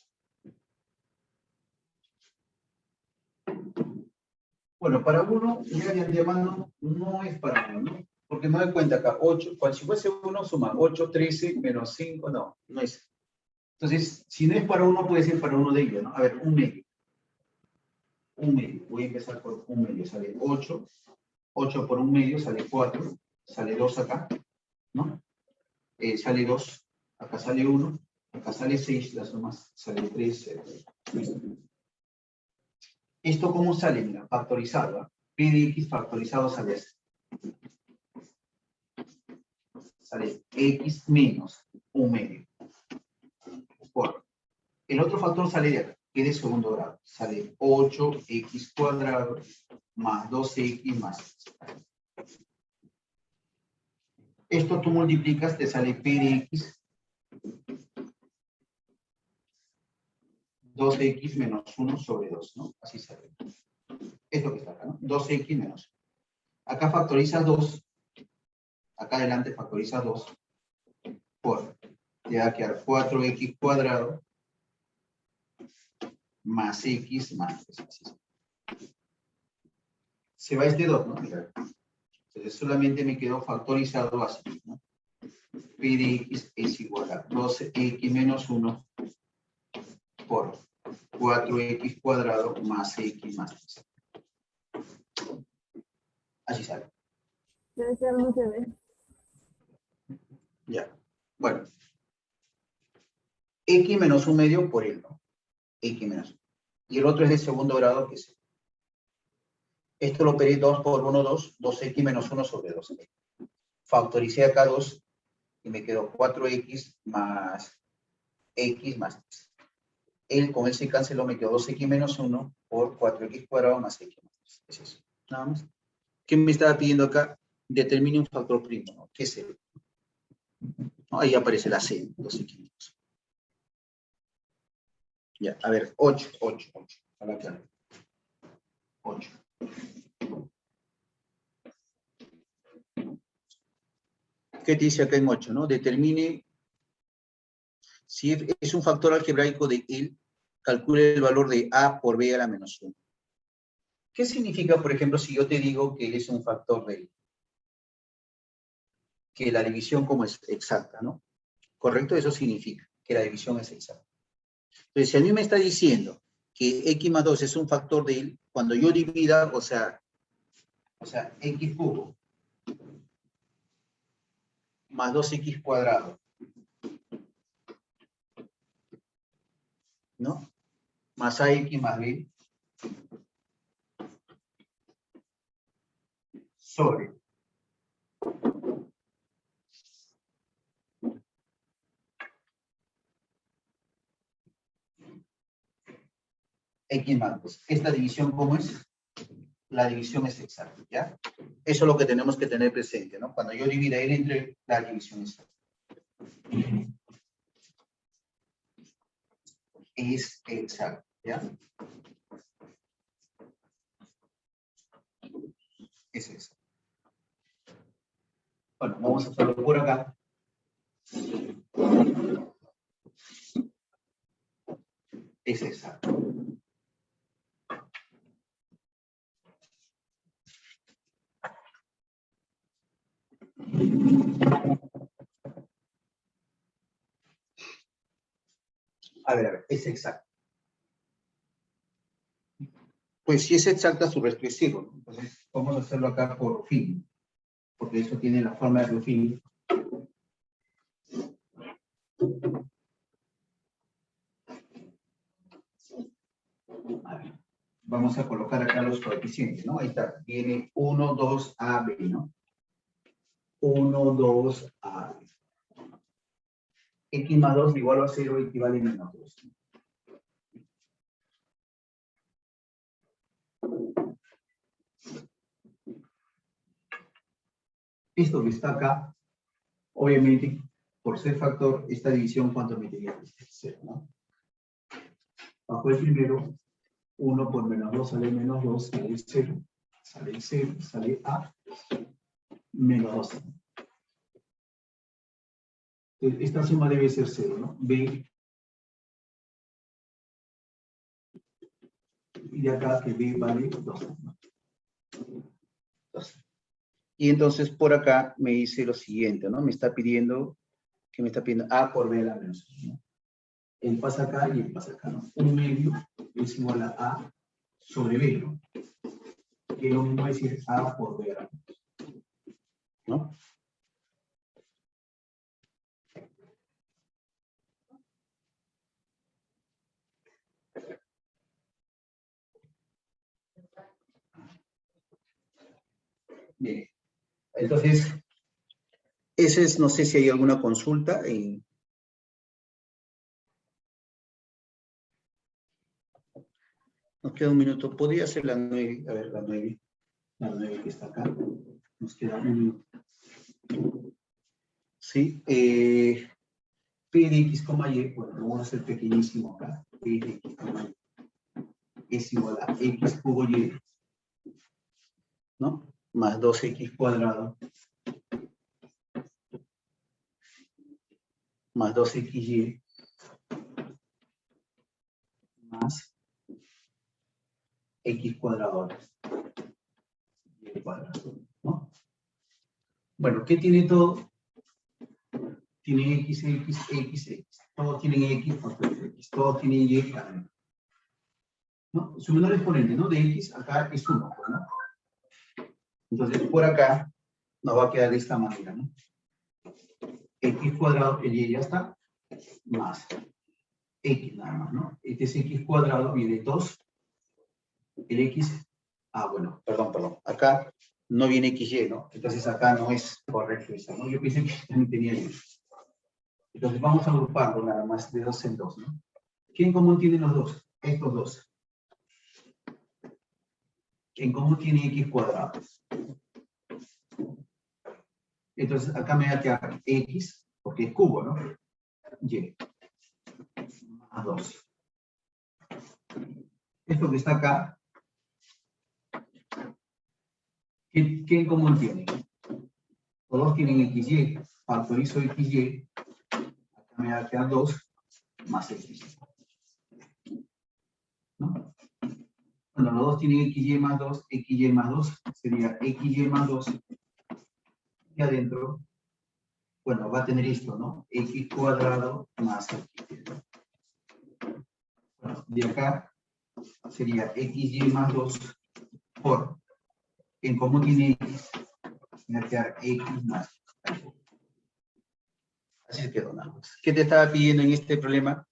Bueno, para uno, ya de antemano, no es para uno, ¿no? Porque me doy cuenta acá, 8, si fuese uno, suma 8, 13, menos 5, no es. Entonces, si no es para uno, puede ser para uno de ellos, ¿no? A ver, un medio. Un medio, voy a empezar por un medio, sale 8 8 por 1/2 sale 4, sale 2 acá, ¿no? Sale 2, acá sale 1, acá sale 6, las sumas sale 3, 0. Listo. ¿Esto cómo sale? Mira, factorizado, ¿eh? P de X factorizado sale así. Sale X menos 1/2. Por. El otro factor sale de acá, que es de segundo grado. Sale 8x cuadrado más 12x más 6. Esto tú multiplicas, te sale P de X 12x menos 1 sobre 2, ¿no? Así sale. Esto que está acá, ¿no? 12x menos 1. Acá factorizas 2. Acá adelante factorizas 2. Por. Te va a quedar 4x cuadrado más x más 3. Así se va este 2, ¿no? Mira. Entonces solamente me quedó factorizado así, ¿no? P de X es igual a 12x menos 1 por 4x cuadrado más x más 3. Así sale. Debe ser no se ve. Ya. Bueno. X menos 1/2 por el, ¿no? X menos 1. Y el otro es de segundo grado, que es. Esto lo pedí 2 por 1, 2. 2x menos 1 sobre 2. Factoricé acá 2 y me quedó 4x más x más 3. Con él se canceló, me quedó 2x menos 1 por 4x cuadrado más x más 3. Es eso. Nada más. ¿Qué me estaba pidiendo acá? Determine un factor primo, ¿no? ¿Qué es el? ¿No? Ahí aparece la C, 2x menos. Ya, a ver, 8. Ahora claro. 8. ¿Qué te dice acá en 8, no? Determine si es un factor algebraico de él, calcule el valor de A por B a la menos 1. ¿Qué significa, por ejemplo, si yo te digo que él es un factor de él? Que la división como es exacta, ¿no? ¿Correcto? Eso significa que la división es exacta. Entonces, si a mí me está diciendo que x más 2 es un factor de él, cuando yo divida, o sea, x cubo más 2x cuadrado, ¿no? Más ax más b sobre x más 2. ¿Esta división cómo es? La división es exacta, ¿ya? Eso es lo que tenemos que tener presente, ¿no? Cuando yo divida él entre la división exacta. Es exacto, ¿ya? Es exacto. Bueno, vamos a hacerlo por acá. Es exacto. A ver, es exacto. Pues si es exacta, su resto es 0, ¿no? Entonces, vamos a hacerlo acá por fin, porque eso tiene la forma de Ruffin. A ver, vamos a colocar acá los coeficientes, ¿no? Ahí está, viene 1, 2, A, B, ¿no? 1, 2, A, B. X más 2 igual a 0 equivale a menos 2. Esto que está acá, obviamente, por ser factor, esta división, ¿cuánto me diría? 0, ¿no? Bajo el primero, 1 por menos 2 sale menos 2, sale 0, sale 0, sale A, menos 2. Entonces, esta suma debe ser 0, ¿no? B, y de acá que B vale 2. Y entonces por acá me dice lo siguiente, ¿no? Me está pidiendo, ¿qué me está pidiendo? A por B a la menos 1, ¿no? Él pasa acá y él pasa acá, ¿no? 1/2 es igual a A sobre B, ¿no? que es lo mismo decir A por B, ¿no? Bien, entonces, ese es, no sé si hay alguna consulta. Nos queda un minuto. ¿Podría ser la 9? A ver, la 9. La 9 que está acá. Nos queda un minuto. Sí. P de X, Y, bueno, lo vamos a hacer pequeñísimo acá. P de X, Y es igual a X cubo Y, ¿no? Más 2X cuadrado. Más 2XY. Más X cuadrado. Y cuadrado, ¿no? Bueno, ¿qué tiene todo? Tiene X, X, X, X. Todos tienen X, factor de X. Todos tienen Y también. ¿No? Su menor exponente, ¿no? De X acá es 1, ¿no? Entonces, por acá nos va a quedar de esta manera, ¿no? X cuadrado, el Y ya está, más X nada más, ¿no? Este es X cuadrado, viene 2, el X, bueno, perdón, acá no viene XY, ¿no? Entonces acá no es correcto eso, ¿no? Yo pensé que también tenía Y. Entonces vamos a agruparlo nada más de 2 en 2, ¿no? ¿Qué en común tienen los dos? Estos dos. ¿Qué en común tiene X cuadrado? Entonces acá me va a quedar X, porque es cubo, ¿no? Y. Más 2. Esto que está acá, ¿qué en común tiene? Los dos tienen XY. Factorizo XY. Acá me va a quedar 2 más XY. ¿No? Bueno, los dos tienen XY más 2. XY más 2 sería XY más 2. Y adentro, bueno, va a tener esto, ¿no? X cuadrado más XY. Bueno, de acá sería XY más 2 por, en común tiene X, me va a quedar X más. Así quedó nada más. ¿Qué te estaba pidiendo en este problema?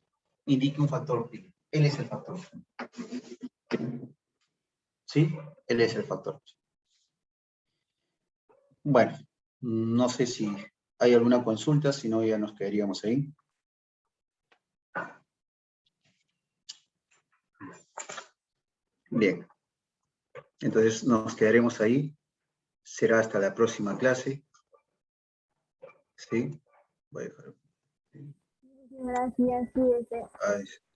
Indique un factor primo. Él es el factor. ¿Sí? Él es el factor. Bueno, no sé si hay alguna consulta, si no ya nos quedaríamos ahí. Bien. Entonces nos quedaremos ahí. Será hasta la próxima clase. ¿Sí? Voy a dejar. Gracias, cuídate. Ay,